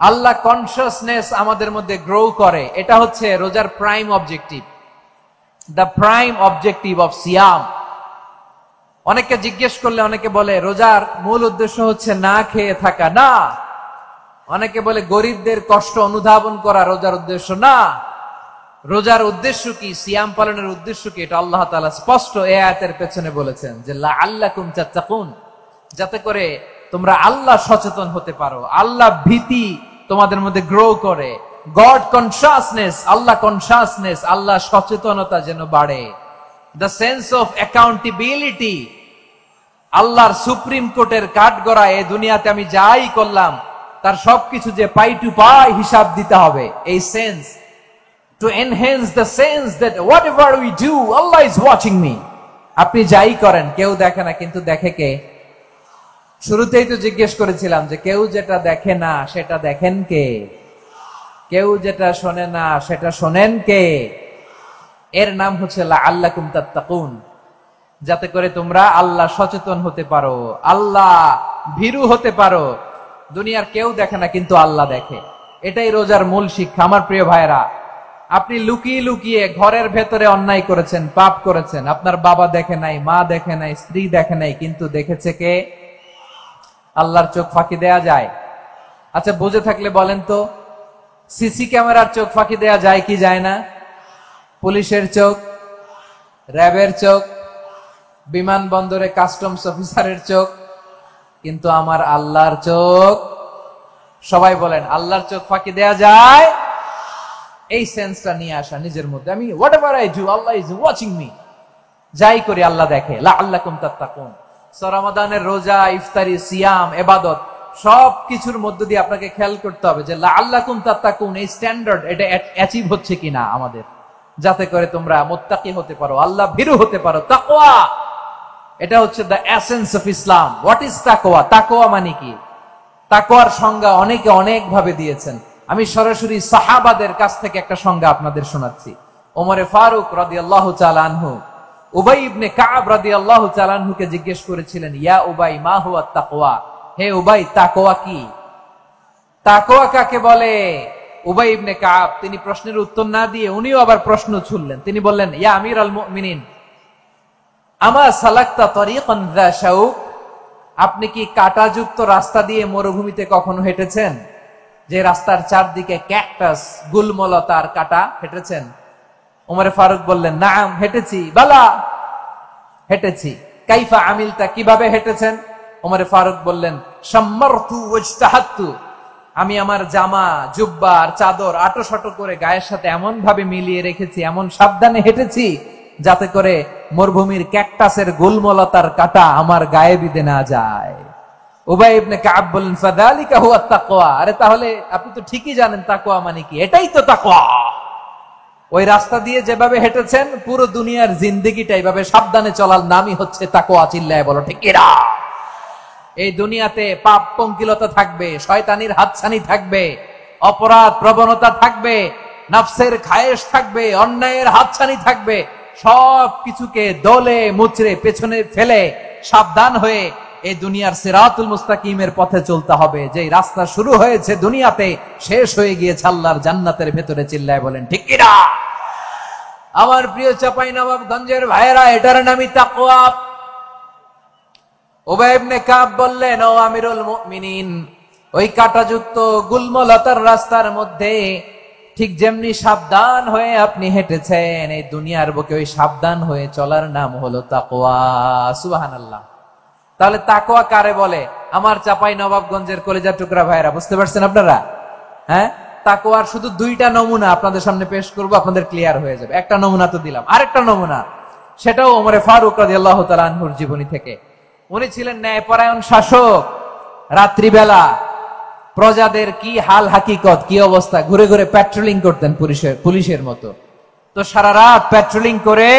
আল্লাহ কনসিয়াসনেস আমাদের মধ্যে গ্রো করে। এটা হচ্ছে রোজার prime objective, the prime objective of সিয়াম। অনেকে জিজ্ঞেস করলে অনেকে বলে রোজার মূল উদ্দেশ্য হচ্ছে না খেয়ে থাকা। না। অনেকে বলে গরিবদের কষ্ট অনুধাবন করা রোজার উদ্দেশ্য। না। রোজার উদ্দেশ্য কি, সিয়াম পালনের উদ্দেশ্য কি, এটা আল্লাহ তাআলা স্পষ্ট এই আয়াতের পেছনে বলেছেন যে লাআল্লাকুম তাত্তাকুন, যাতে করে তোমরা আল্লাহ সচেতন হতে পারো, আল্লাহ ভীতি তোমাদের মধ্যে গ্রো করে, গড কনসিয়াসনেস, আল্লাহ কনসিয়াসনেস, আল্লাহ সচেতনতা যেন বাড়ে, দ্য সেন্স অফ অ্যাকাউন্টেবিলিটি, আল্লাহর সুপ্রিম কোর্টের কাঠগড়া এই দুনিয়াতে আমি যাই করলাম তার সবকিছু যে পাই টু পাই হিসাব দিতে হবে, এই sense, to enhance the sense that whatever we do, Allah is watching me. আপনি যাই করেন কেউ দেখে না, কিন্তু দেখে কে? শুরুতেই তো জিজ্ঞেস করেছিলাম যে কেউ যেটা দেখে না সেটা দেখেন কে? কেউ যেটা শোনে না সেটা শোনেন কে? এর নাম হচ্ছে লাআল্লাকুম তাত্তাকুন, যাতে করে তোমরা আল্লাহ সচেতন হতে পারো, আল্লাহ ভীরু হতে পারো। দুনিয়ার কেউ দেখে না, কিন্তু আল্লাহ দেখে। এটাই রোজার মূল শিক্ষা। আমার প্রিয় ভাইরা, আপনি লুকিয়ে লুকিয়ে ঘরের ভেতরে অন্যায় করেছেন, পাপ করেছেন, আপনার বাবা দেখে নাই, মা দেখে নাই, স্ত্রী দেখে নাই, কিন্তু দেখেছে কে? আল্লাহর চোখ ফাঁকি দেয়া যায়? আচ্ছা, বুঝে থাকলে বলেন তো, সিসি ক্যামেরার চোখ ফাঁকি দেয়া যায় কি যায় না? পুলিশের চোখ, র্যাবের চোখ, বিমানবন্দরে কাস্টমস অফিসারের চোখ, কিন্তু আমার আল্লাহর চোখ? সবাই বলেন, আল্লাহর চোখ ফাঁকি দেয়া যায়? এই সেন্সটা নিয়ে আসা নিজের মধ্যে, আমি whatever I do Allah is watching me, যাই করি আল্লাহ দেখে। লাআল্লাকুম তাত্তাকুন। রমাদানের রোজা, ইফতারি, সিয়াম, ইবাদত সব কিছুর মধ্য দিয়ে আপনাকে খেয়াল করতে হবে যে লাআল্লাকুম তাত্তাকুন এই স্ট্যান্ডার্ড এটা অ্যাচিভ হচ্ছে কিনা আমাদের, যাতে করে তোমরা মুত্তাকি হতে পারো, আল্লাহ ভীরু হতে পারো। তাকওয়া, এটা হচ্ছে the essence of Islam. What is তাকওয়া? তাকওয়া মানে কি? তাকওয়ার সংজ্ঞা অনেকে অনেক ভাবে দিয়েছেন। আমি সরাসরি সাহাবাদের কাছ থেকে একটা সংজ্ঞা আপনাদের শোনাচ্ছি। ওমরে ফারুক রাদিয়াল্লাহু তাআলা আনহু উবাই ইবনে কাব রাদিয়াল্লাহু তাআলা আনহুকে জিজ্ঞেস করেছিলেন, ইয়া উবাই মা হুয়া তাকওয়া? হে উবাই, তাকওয়া কি? তাকওয়া কাকে বলে? উবাই ইবনে কাব তিনি প্রশ্নের উত্তর না দিয়ে উনিও আবার প্রশ্ন ছুড়লেন। তিনি বললেন, ইয়া আমিরাল মুমিনিন, আমা সালাকতা তরিকান যা শাউক? আপনি কি কাঁটাযুক্ত রাস্তা দিয়ে মরুভূমিতে কখনো হেঁটেছেন? যে রাস্তার চারদিকে ক্যাকটাস, গুলমলতার কাঁটা, হেঁটেছেন? ওমরে ফারুক বললেন, নাম, হেঁটেছি। বালা, হেঁটেছি। কাইফা আমিলতা, কিভাবে হেঁটেছেন? ওমরে ফারুক বললেন, শাম্মারতু ওয়াজতাহাতু, আমি আমার জামা, জুব্বা আর চাদর আটোসাটো করে গায়ের সাথে এমন ভাবে মিলিয়ে রেখেছি, এমন সাবধানে হেঁটেছি যাতে করে মরুভূমির ক্যাকটাসের গুলমলতার কাঁটা আমার গায়ে বিঁধে না যায়। উবাই ইবনে কাব বললেন, ফাযালিকা হুয়া তাকওয়া। আরে তাহলে আপনি তো ঠিকই জানেন তাকওয়া মানে কি, এটাই তো তাকওয়া। ওই রাস্তা দিয়ে যেভাবে হেঁটেছেন পুরো দুনিয়ার জিন্দেগিটা এইভাবে সাবধানে চলার নামই হচ্ছে তাকওয়া। চিল্লায় বলো ঠিক কিনা? এই দুনিয়াতে পাপ পঙ্কিলতা থাকবে, শয়তানির হাতছানি থাকবে, অপরাধ প্রবণতা থাকবে, নফসের খায়েশ থাকবে, অন্যায়ের হাতছানি থাকবে। সব কিছুকে দলে মুচড়ে পেছনে ফেলে সাবধান হয়ে এই দুনিয়ার সিরাতুল মুস্তাকিমের পথে চলতে হবে। যে রাস্তা শুরু হয়েছে দুনিয়াতে, শেষ হয়ে গিয়েছে আল্লাহর জান্নাতের ভেতরে। চিল্লায় বলেন ঠিক কিনা? আমার প্রিয় চাঁপাইনবাবগঞ্জের ভাইয়েরা, এটার নামই তাকওয়া। উবাই ইবনে কাব বললেন, ও আমিরুল মুমিনিন, ওই কাঁটাযুক্ত গুলমলতার রাস্তার মধ্যে ঠিক যেমনি সাবধান হয়ে আপনি হেঁটেছেন, এই দুনিয়ার বুকে ওই সাবধান হয়ে চলার নাম হলো তাকওয়া। সুবহানাল্লাহ। তাহলে তাকওয়া কারে বলে? আমার চাঁপাইনবাবগঞ্জের কলিজার টুকরা ভাইরা, বুঝতে পারছেন আপনারা? হ্যাঁ, তাকওয়ার শুধু দুইটা নমুনা আপনাদের সামনে পেশ করব, আপনাদের ক্লিয়ার হয়ে যাবে। একটা নমুনা তো দিলাম, আরেকটা নমুনা, সেটাও ওমরে ফারুক রাদিয়াল্লাহু তাআলা আনহুর জীবনী থেকে। উনি ছিলেন ন্যায়পরায়ণ শাসক। রাত্রিবেলা প্রজাদের কি হাল হাকিকত, কি অবস্থা, ঘুরে ঘুরে প্যাট্রোলিং করতেন পুলিশের মতো। তো সারা রাত প্যাট্রোলিং করে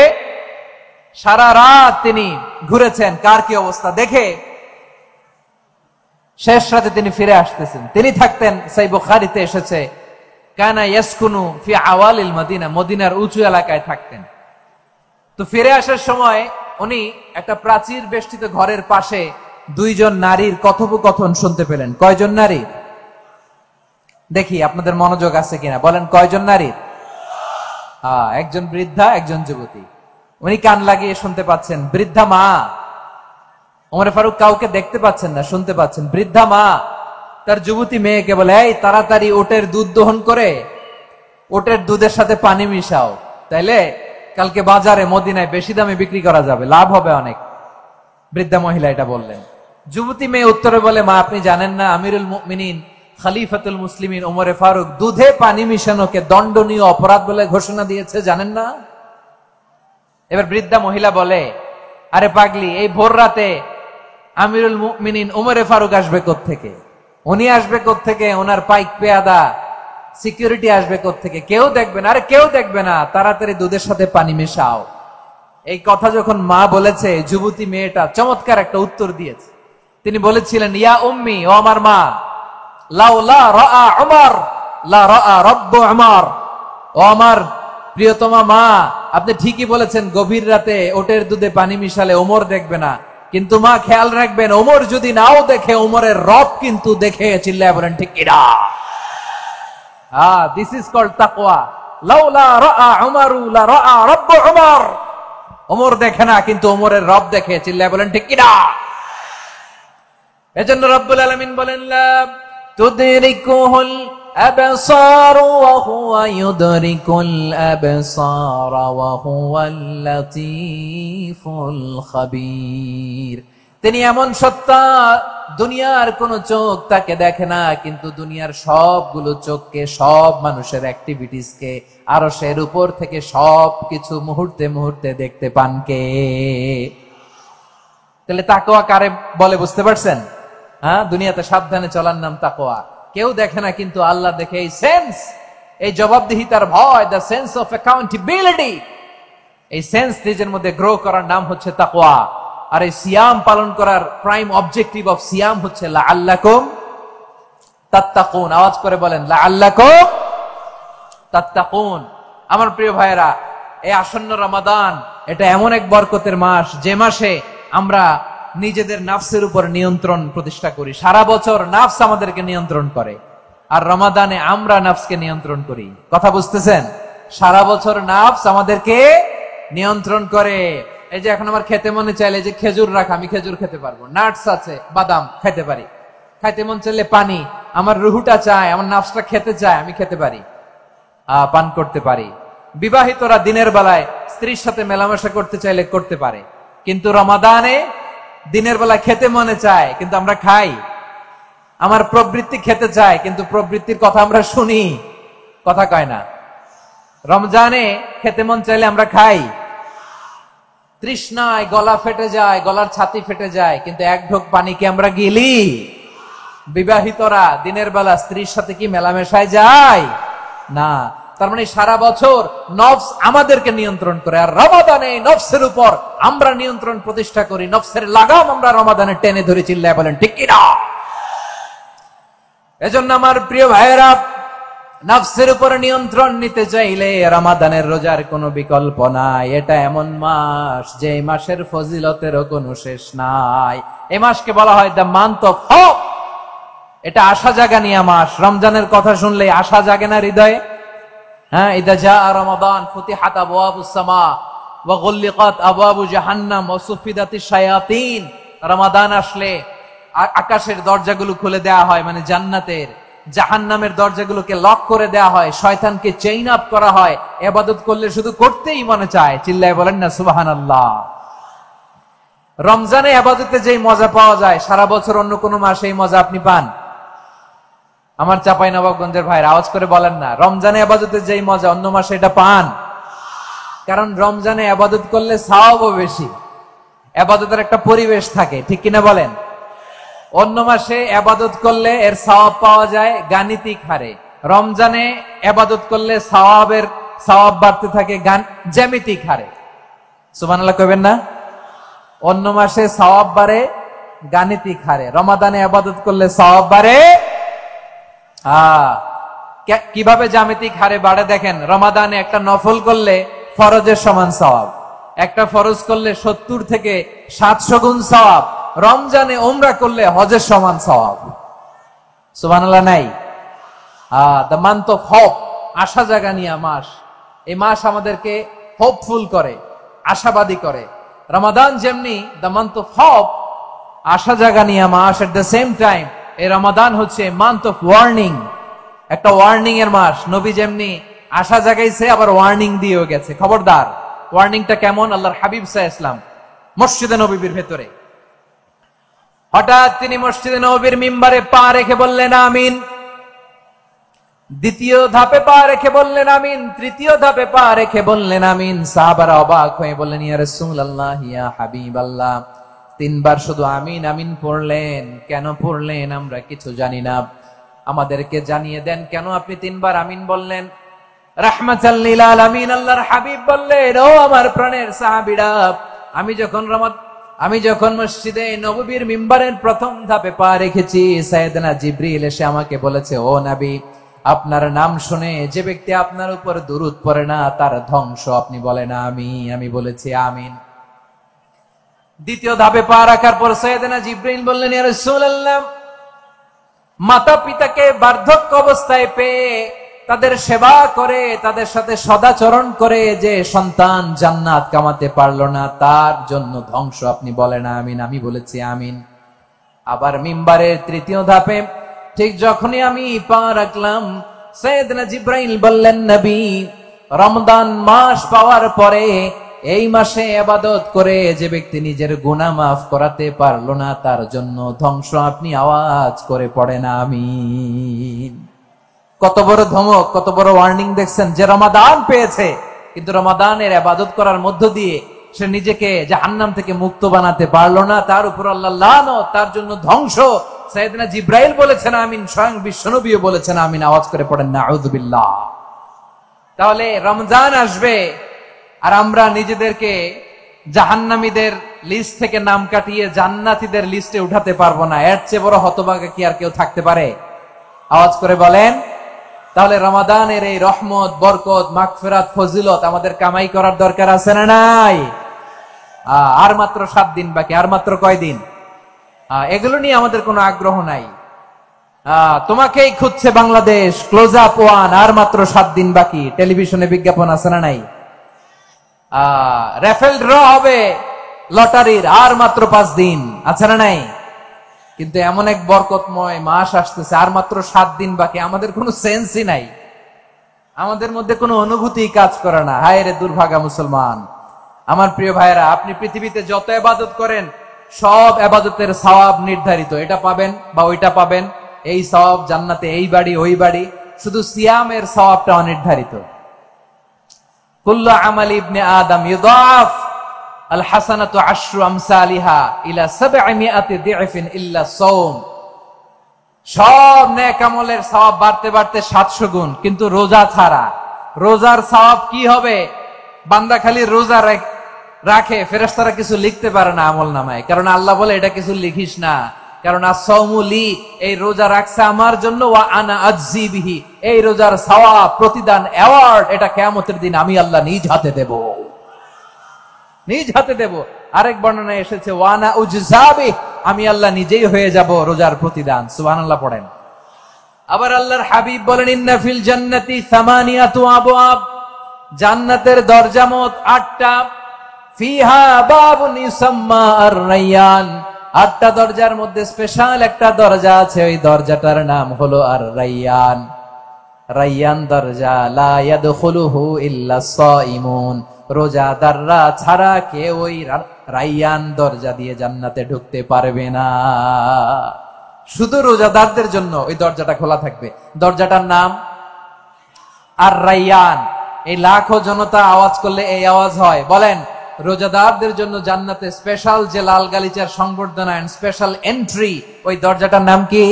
সারা রাত তিনি ঘুরেছেন কার কি অবস্থা দেখে। শেষ রাতে তিনি ফিরে আসতেছেন। তিনি থাকতেন, সেই বুখারীতে এসেছে, কানা ইয়াসকুনু ফি আওয়ালিল মদিনা, মদিনার উঁচু এলাকায় থাকতেন। তো ফিরে আসার সময় উনি একটা প্রাচীর বেষ্টিত ঘরের পাশে দুইজন নারীর কথোপকথন শুনতে পেলেন। কয়জন নারী? দেখি আপনাদের মনোযোগ আছে কিনা, বলেন কয়জন নারী? একজন বৃদ্ধা, একজন যুবতী। উনি কান লাগিয়ে শুনতে পাচ্ছেন। বৃদ্ধা মা, ওমর ফারুক কাউকে দেখতে পাচ্ছেন না, শুনতে পাচ্ছেন। বৃদ্ধা মা তার যুবতী মেয়েকে বলে, এই তাড়াতাড়ি ওটের দুধ দহন করে ওটের দুধের সাথে পানি মিশাও, তাইলে কালকে বাজারে মদিনায় বেশি দামে বিক্রি করা যাবে, লাভ হবে অনেক। বৃদ্ধা মহিলা এটা বললেন। যুবতী মেয়ে উত্তরে বলে, মা আপনি জানেন না আমিরুল মুমিনিন খলিফাতুল মুসলিমিন ওমর ফারুক দুধে পানি মিশানোকে দণ্ডনীয় অপরাধ বলে ঘোষণা দিয়েছে, জানেন না? এবার বৃদ্ধা মহিলা বলে, আরে পাগলি, এই ভোর রাতে আমিরুল মুমিনিন ওমর ফারুক আসবে কোত্থেকে? উনি আসবে কোত্থেকে? ওনার পাইক পেয়াদা সিকিউরিটি আসবে কোত্থেকে? কেউ দেখবে না। আরে কেউ দেখবে না, তাড়াতাড়ি দুধের সাথে পানি মেশাও। এই কথা যখন মা বলেছে, যুবতী মেয়েটা চমৎকার একটা উত্তর দিয়েছে। তিনি বলেছিলেন, ইয়া উম্মি, ও আমার মা, লাউলা রাআ উমর লা রাআ রব্ব উমর, ও আমার প্রিয়তমা মা, আপনি ঠিকই বলেছেন, গভীর রাতে ওটের দুধে পানি মিশালে ওমর দেখবে না, কিন্তু মা খেয়াল রাখবেন, ওমর যদি নাও দেখে, ওমরের রব কিন্তু দেখে। চিল্লায় বলেন ঠিক কিনা? দিস ইজ কল্ড তাকওয়া। লাউলা রাআ উমরু লা রাআ রব্ব উমর, ওমর দেখে না কিন্তু ওমরের রব দেখে। চিল্লায় বলেন ঠিক কিনা? এজন্য রব্বুল আলামিন বলেন, লা তুদরিকুহুল আবসার ওয়া হুয়া ইউদরিকুল আবসার ওয়া হুয়াল লাতীফুল খাবীর। তিনি এমন সত্তা, দুনিয়ার কোন চোখ তাকে দেখে না, কিন্তু দুনিয়ার সবগুলো চোখকে, সব মানুষের অ্যাক্টিভিটিসকে আরশের উপর থেকে সবকিছু মুহূর্তে মুহূর্তে দেখতে পান কে? তাহলে তাকওয়া কারে বলে বুঝতে পারছেন? দুনিয়াতে সাবধানে চলার নাম তাকওয়া। কেউ দেখে না কিন্তু আল্লাহ দেখে। এই সেন্স, এই জবাবদিহিতার ভয়, দ্য সেন্স অফ অ্যাকাউন্টেবিলিটি, এই সেন্স নিজের মধ্যে গ্রো করার নাম হচ্ছে তাকওয়া। আর এই সিয়াম পালন করার প্রাইম অবজেক্টিভ অফ সিয়াম হচ্ছে লাআল্লাকুম তাত্তাকুন। আওয়াজ করে বলেন, লাআল্লাকুম তাত্তাকুন। আমার প্রিয় ভাইয়েরা, এই আসন্ন রমাদান, এটা এমন এক বরকতের মাস, যে মাসে আমরা নিজেদের নাফসের উপর নিয়ন্ত্রণ প্রতিষ্ঠা করি। সারা বছর নাফস আমাদেরকে নিয়ন্ত্রণ করে, আর রমাদানে আমরা নাফসকে নিয়ন্ত্রণ করি। কথা বুঝতেছেন? সারা বছর নাফস আমাদেরকে নিয়ন্ত্রণ করে। এই যে এখন আমার খেতে মনে চাইলে যে খেজুর রাখ, আমি খেজুর খেতে পারবো, নাটস আছে, বাদাম খেতে পারি। খাইতে মন চাইলে পানি, আমার রুহুটা চায়, আমার নাফসটা খেতে চায়, আমি খেতে পারি, পান করতে পারি। বিবাহিতরা দিনের বেলায় স্ত্রীর সাথে মেলামেশা করতে চাইলে করতে পারে, কিন্তু রমাদানে দিনের বেলা খেতে মনে চায় কিন্তু আমরা খাই। আমার প্রবৃত্তি খেতে চায় কিন্তু প্রবৃত্তির কথা আমরা শুনি, কথা কয় না। রমজানে খেতে মন চাইলে আমরা খাই, তৃষ্ণায় গলা ফেটে যায়, গলার ছাতি ফেটে যায়, কিন্তু এক ঢোক পানি কি আমরা গিলি? বিবাহিতরা দিনের বেলা স্ত্রীর সাথে কি মেলামেশায় যায়? না। তার মানে সারা বছর নফস আমাদেরকে নিয়ন্ত্রণ করে, আর রমাদানে নফসের উপর আমরা নিয়ন্ত্রণ প্রতিষ্ঠা করি। নফসের লাগাম আমরা রমাদানে টেনে ধরে। চিল্লায় বলেন ঠিক কিনা? এজন্য আমার প্রিয় ভাইয়েরা, নফসের উপর নিয়ন্ত্রণ নিতে চাইলে রমাদানের রোজার কোনো বিকল্প নাই। এটা এমন মাস যে মাসের ফজিলতেরও কোনো শেষ নাই। এই মাসকে বলা হয় দ্য মান্থ অফ হোপ। এটা আশা জাগানিয়া মাস। রমজানের কথা শুনলে আশা জাগে না হৃদয়ে? ইদা জাআ রমাদান ফুতিহাত আবওয়াবুস সামা ওয়া গুল্লিকাত আবওয়াবু জাহান্নাম ওয়া সুফিদাতিশ শায়াতিন। রমাদান আসলে আকাশের দরজাগুলো খুলে দেয়া হয়, মানে জান্নাতের। জাহান্নামের দরজাগুলোকে লক করে দেয়া হয়, শয়তানকে চেইন আপ করা হয়। ইবাদত করলে শুধু করতেই মনে চায়। চিল্লায় বলেন না সুবহানাল্লাহ। রমজানে ইবাদতে যেই মজা পাওয়া যায়, সারা বছর অন্য কোন মাসে এই মজা আপনি পান? আমার চাঁপাইনবাবগঞ্জের ভাইরা আওয়াজ করে বলেন না, রমজানে ইবাদতে যেই মজা অন্য মাসে এটা পান? কারণ রমজানে ইবাদত করলে সওয়াবও বেশি, ইবাদতের একটা পরিবেশ থাকে, ঠিক কিনা বলেন? অন্য মাসে ইবাদত করলে এর সওয়াব পাওয়া যায় গাণিতিক হারে, রমজানে ইবাদত করলে সওয়াব বাড়তে থাকে জ্যামিতিক হারে। সুবহানাল্লাহ কইবেন না? অন্য মাসে সওয়াব বাড়ে গাণিতিক হারে। রমাদানে ইবাদত করলে সওয়াব বাড়ে। কিভাবে জ্যামিতিক হারে বাড়ে দেখেন, রমাদানে একটা নফল করলে ফরজের সমান সওয়াব, একটা ফরজ করলে 70 থেকে 700 গুণ সওয়াব, রমজানে উমরা করলে হজের সমান সওয়াব। সুবহানাল্লাহ নাই? দ্য মান্থ অফ হোপ, আশা জাগানিয়া মাস। এই মাস আমাদেরকে হোপফুল করে, আশাবাদী করে। রমাদান যেমনি দ্য মান্থ অফ হোপ, আশা জাগানিয়া মাস, এট দ্য সেম টাইম এই রমাদান হচ্ছে মান্থ অফ ওয়ার্নিং, একটা ওয়ার্নিং এর মাস। নবী যেমনি আশা জাগাইছে, আবার ওয়ার্নিং দিয়েও গেছে, খবরদার। ওয়ার্নিংটা কেমন? আল্লাহর হাবিব সাল্লাল্লাহু আলাইহি ওয়াসাল্লাম মসজিদে নববীর ভেতরে হঠাৎ তিনি মসজিদে নববীর মিম্বারে পা রেখে বললেন আমিন। দ্বিতীয় ধাপে পা রেখে বললেন আমিন, তৃতীয় ধাপে পা রেখে বললেন আমিন। সাহাবারা অবাক হয়ে বললেন, ইয়া রাসূলুল্লাহ, ইয়া হাবিবাল্লাহ, 3 বার শুধু আমিন আমিন পড়লেন, কেন পড়লেন আমরা কিছু জানি না, আমাদেরকে জানিয়ে দেন কেন আপনি 3 বার আমিন বললেন। রাহমাতাল লিল আলামিন আল্লাহর হাবিব বললেন, ও আমার প্রাণের সাহাবীরা, আমি যখন মসজিদে নববীর মিম্বারের প্রথম ধাপে পা রেখেছি, সাইয়েদনা জিবরিল এসে আমাকে বলেছে, ও নবী, আপনার নাম শুনে যে ব্যক্তি আপনার উপর দুরূদ পড়ে না তার ধ্বংস। আপনি বলেন আমি বলেছি আমিন। দ্বিতীয় ধাপে পা রাখার পর সাইয়েদনা জিবরিল বললেন, ইয়া রাসূলুল্লাহ, মাতা পিতাকে বার্ধক্য অবস্থায় পেয়ে তাদের সেবা করে, তাদের সাথে সদাচরণ করে যে সন্তান জান্নাত কামাতে পারলো না, তার জন্য ধ্বংস। আপনি বলেন আমিন। আমি বলেছি আমিন। আবার মিম্বারের তৃতীয় ধাপে ঠিক যখনই আমি পা রাখলাম, সাইয়েদনা জিবরাইল বললেন, নবী, রমজান মাস পাওয়ার পরে এই মাসে ইবাদত করে যে ব্যক্তি নিজের গুনাহ মাফ করাতে পারলো না, তার জন্য ধ্বংস। আপনি আওয়াজ করে পড়েন আমিন। কত বড় ধমক, কত বড় ওয়ার্নিং দেখছেন। যে রমাদান পেয়েছে, কিন্তু রমাদানের ইবাদত করার মধ্য দিয়ে সে নিজেকে জাহান্নাম থেকে মুক্ত বানাতে পারলো না, তার উপর আল্লাহ লানত, তার জন্য ধ্বংস। সাইয়েদনা জিবরাইল বলেছেন আমিন, স্বয়ং বিশ্বনবীও বলেছেন আমিন। আওয়াজ করে পড়েন নাউযুবিল্লাহ। তাহলে রমজান আসবে আর আমরা নিজেদেরকে জাহান্নামীদের লিস্ট থেকে নাম কাটিয়ে জান্নাতীদের লিস্টে উঠাতে পারবো না। এর চেয়ে বড় হতভাগা কি আর কেউ থাকতে পারে? আওয়াজ করে বলেন। তাহলে রমাদানের এই রহমত, বরকত, মাগফিরাত, ফজিলত আমাদের কামাই করার দরকার আছে না নাই? আর মাত্র 7 দিন বাকি। আর মাত্র কয় দিন? এগুলো নিয়ে আমাদের কোনো আগ্রহ নাই। তোমাকেই খুঁজছে বাংলাদেশ, ক্লোজ আপ 1, আর মাত্র 7 দিন বাকি। টেলিভিশনে বিজ্ঞাপন আছে না নাই? রেফেল ড্র হবে লটারির, আর মাত্র 5 দিন, আছে না নাই? কিন্তু এমন এক বরকতময় মাস আসতেছে, আর মাত্র 7 দিন বাকি। আমাদের কোনো সেন্সই নাই, আমাদের মধ্যে কোনো অনুভূতি কাজ করে না। হায় রে দুর্ভাগা মুসলমান। আমার প্রিয় ভাইরা, আপনি পৃথিবীতে যত ইবাদত করেন, সব ইবাদতের সওয়াব নির্ধারিত। এটা পাবেন বা ওইটা পাবেন, এই সওয়াব জান্নাতে, এই বাড়ি ওই বাড়ি। শুধু সিয়ামের সওয়াবটা অনির্ধারিত। কুল্লু আমালি ইবনে আদম ইউদাফ আল হাসানাতু আশরু আমসালিহা ইলা 700 দি'ফিন ইল্লা সাওম। সব নেক আমলের সওয়াব বাড়তে বাড়তে 700 গুণ, কিন্তু রোজা ছাড়া। রোজার সওয়াব কি হবে? বান্দা খালি রোজা রাখে, ফেরেশতারা কিছু লিখতে পারে না আমলনামায়। কারণ আল্লাহ বলে এটা কিছু লিখিস না, কারণ আস-সাওমু লি, এই রোজা রাখছে আমার জন্য, ওয়া আনা আজজি বিহি, এই রোজার সওয়াব, প্রতিদান, অ্যাওয়ার্ড, এটা কিয়ামতের দিন আমি আল্লাহ নিজ হাতে দেব, নিজ হাতে দেব। আরেক বর্ণনায় এসেছে ওয়ানা উজজাবি, আমি আল্লাহ নিজেই হয়ে যাব রোজার প্রতিদান। সুবহানাল্লাহ পড়েন। আবার আল্লাহর হাবিব বলেন, ইন্না ফিল জান্নাতি 8 আবওয়াব, জান্নাতের দরজা মোট 8টা। ফিহা বাবুন ইউসাম্মা আর-রায়্যান, 8টা দরজার মধ্যে স্পেশাল একটা দরজা আছে, ওই দরজাটার নাম হলো আর-রায়্যান। রায়্যান দরজা, লা ইয়াদখুলুহু ইল্লা সাইমুন, রোজাদাররা ছাড়া কেউ ওই রায়্যান দরজা দিয়ে জান্নাতে ঢুকতে পারবে না। শুধু রোজাদারদের জন্য ওই দরজাটা খোলা থাকবে। দরজাটার নাম আর-রায়্যান। এই লাখো জনতা আওয়াজ করলে এই আওয়াজ হয়। বলেন, রোজাদারদের জন্য জান্নাতে স্পেশাল যে লাল গালিচার সংবর্ধনা এন্ড স্পেশাল এন্ট্রি, ওই দরজাটার নাম কি?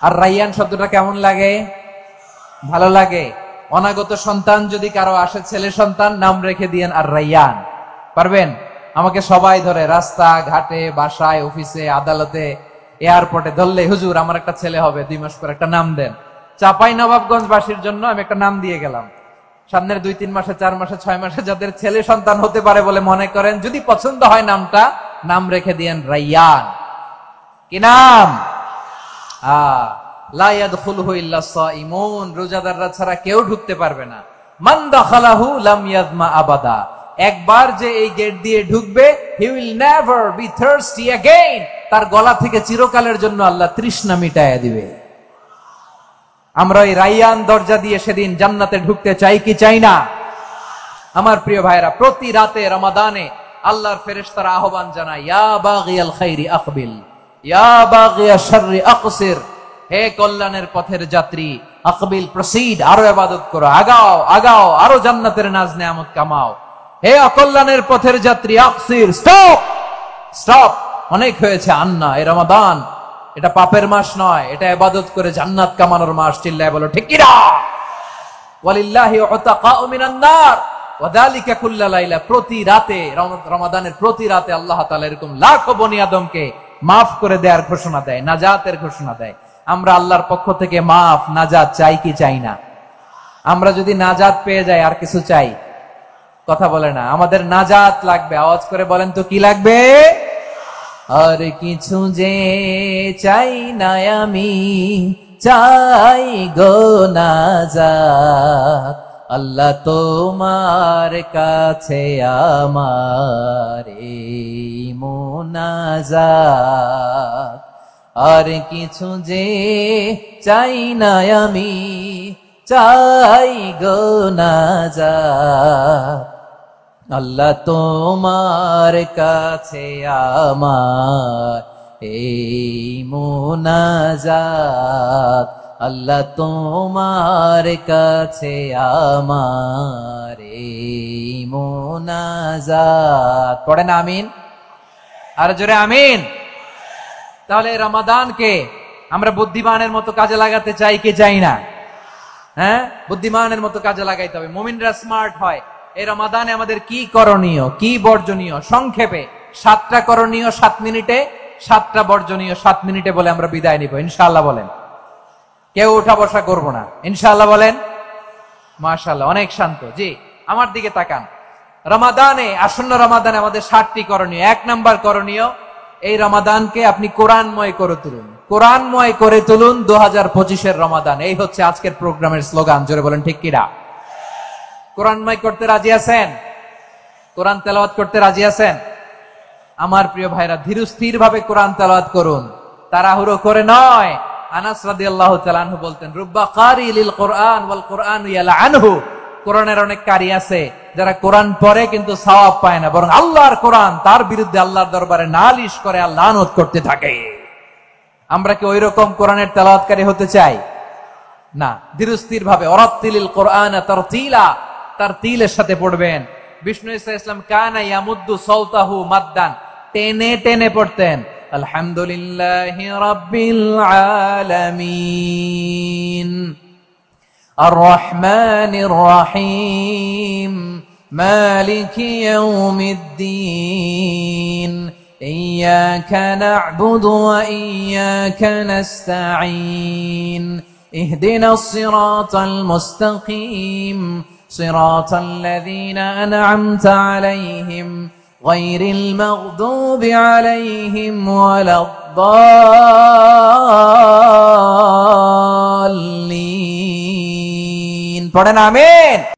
আর-রায়্যান শব্দটা কেমন লাগে? ভালো লাগে। অনাগত সন্তান যদি কারো আসে, ছেলে সন্তান, নাম রেখে দিয়েন আর-রায়্যান। পারবেন? আমাকে সবাই ধরে, রাস্তা ঘাটে, বাসায়, অফিসে, আদালতে, এয়ারপোর্টে ধরলে, হুজুর আমার একটা ছেলে হবে 2 মাস পর, একটা নাম দেন। চাপাই নবাবগঞ্জবাসীর জন্য আমি একটা নাম দিয়ে গেলাম। সামনের 2-3 মাসে, 4 মাসে, 6 মাসে যাদের ছেলে সন্তান হতে পারে বলে মনে করেন, যদি পছন্দ হয় নামটা, নাম রেখে দিয়েন রাইয়ান। কি নাম? লা ইয়াদখুলহু ইল্লা সাইমুন, রোজাদাররা ছাড়া কেউ ঢুকতে পারবে না। মান দাখালাহু লাম ইয়াযমা আবাদা, একবার যে এই গেট দিয়ে ঢুকবে, he will never be thirsty again, তার গলা থেকে চিরকালের জন্য আল্লাহ তৃষ্ণা মিটায়া দিবে। আমরা এই রাইয়ান দরজা দিয়ে সেদিন জান্নাতে ঢুকতে চাই কি চাই না? আমার প্রিয় ভাইরা, প্রতি রাতে রমাদানে আল্লাহর ফেরেশতারা আহ্বান জানায়, ইয়া বাগিয়াল খাইরি আকবিল, ইয়া বাগিয়াশ শাররি আকসির, হে কল্যাণের পথের যাত্রী, আকবিল প্রসিড, আরো ইবাদত করো, আগাও আগাও, আরো জান্নাতের নাজ নেয়ামত কামাও। হে অকল্যাণের পথের যাত্রী, আকসির, স্টপ স্টপ, অনেক হয়েছে। আন্না, এই রমাদান এটা পাপের মাস নয়, এটা ইবাদত করে জান্নাত কামানোর মাস। চিল্লায় বলো ঠিক কি না? ওয়ালিল্লাহি উতাকাউ মিনান নার ওয়া যালিকা কুল্লা লাইলা, প্রতি রাতে, রমাদানের প্রতি রাতে আল্লাহ তাআলা এরকম লাখো বনি আদমকে মাফ করে দেওয়ার ঘোষণা দেয়, নাজাতের ঘোষণা দেয়। আমরা আল্লাহর পক্ষ থেকে মাফ, নাজাত চাই কি চাই না? আমরা যদি নাজাত পেয়ে যাই আর কিছু চাই? কথা বলে না। আমাদের নাজাত লাগবে, আওয়াজ করে বলেন তো কি লাগবে? আর কিছু যে চাই না আমি, চাই গো নাজাত, আল্লাহ তোমার কাছে আমার এই মুনাজাত। আর কিছু যে চাই না আমি, চাই গো নাজাত, আল্লাহ তোমার কাছে আমার এই মুনাজাত, আল্লাহ তোমার কাছে আমার এই মুনাজাত। পড়েন আমিন, আর জোরে আমিন। তাহলে রমাদানকে আমরা বুদ্ধিমানের মতো কাজে লাগাতে চাই কি চাই না? হ্যাঁ, বুদ্ধিমানের মতো কাজে লাগাইতে হবে। মুমিনরা স্মার্ট হয়। এই রমাদানে আমাদের কি করণীয়, কি বর্জনীয়, সংক্ষেপে 7টা করণীয় 7 মিনিটে, 7টা বর্জনীয় 7 মিনিটে বলে আমরা বিদায় নিব ইনশাআল্লাহ। বলেন, কেউ উঠা বসা করবো না ইনশাআল্লাহ। বলেন মাশাআল্লাহ, অনেক শান্ত। জি, আমার দিকে তাকান। রমাদানে, আসন্ন রমাদানে আমাদের 7টি করণীয়। 1 নাম্বার করণীয়, এই রমাদানকে আপনি কোরআনময় করে তুলুন। কোরআনময় করে তুলুন 2025-এর রমাদান। এই হচ্ছে আজকের প্রোগ্রামের স্লোগান। জোরে বলেন ঠিক কিনা? কোরআনময় করতে রাজি আছেন? কোরআন তেলাওয়াত করতে রাজি আছেন? আমার প্রিয় ভাইরা, ধীরস্থির ভাবে কোরআন তেলাওয়াত করুন, তাড়াহুড়ো করে নয়। আনাস রাদিয়াল্লাহু তাআলা আনহু বলতেন, রুব্বা কারি লিল কোরআন ওয়াল কোরআন ইয়ালআনহু, কোরআনের অনেক কারি আছে যারা কোরআন পড়ে কিন্তু সওয়াব পায় না, বরং আল্লাহর কোরআন তার বিরুদ্ধে আল্লাহর দরবারে নালিশ করে আর লানত করতে থাকে। আমরা কি ওইরকম কোরআনের তেলাওয়াতকারী হতে চাই? না। ধীরস্থির ভাবে, ওয়ারাত্তিলিল কোরআন তারতিলা, তারতিলের সাথে পড়বেন। বিষ্ণু ঈসা ইসলাম কানা ইয়ামুদ্দু সাওতাহু মাদ্দান, টেনে টেনে পড়তেন। আলহামদুলিল্লাহি রাব্বিল আলামিন আর রহমানির রহিম মালিকি ইয়াউমিদ্দিন ইয়্যাকা না'বুদু ওয়া ইয়্যাকা নাস্তাঈন ইহদিনাস সিরাতাল মুস্তাকিম সিরাতাল লাযীনা আন'আমতা আলাইহিম গায়রিল মাগদুবি আলাইহিম ওয়ালাদ-দাল্লিন। পড়েন আমিন।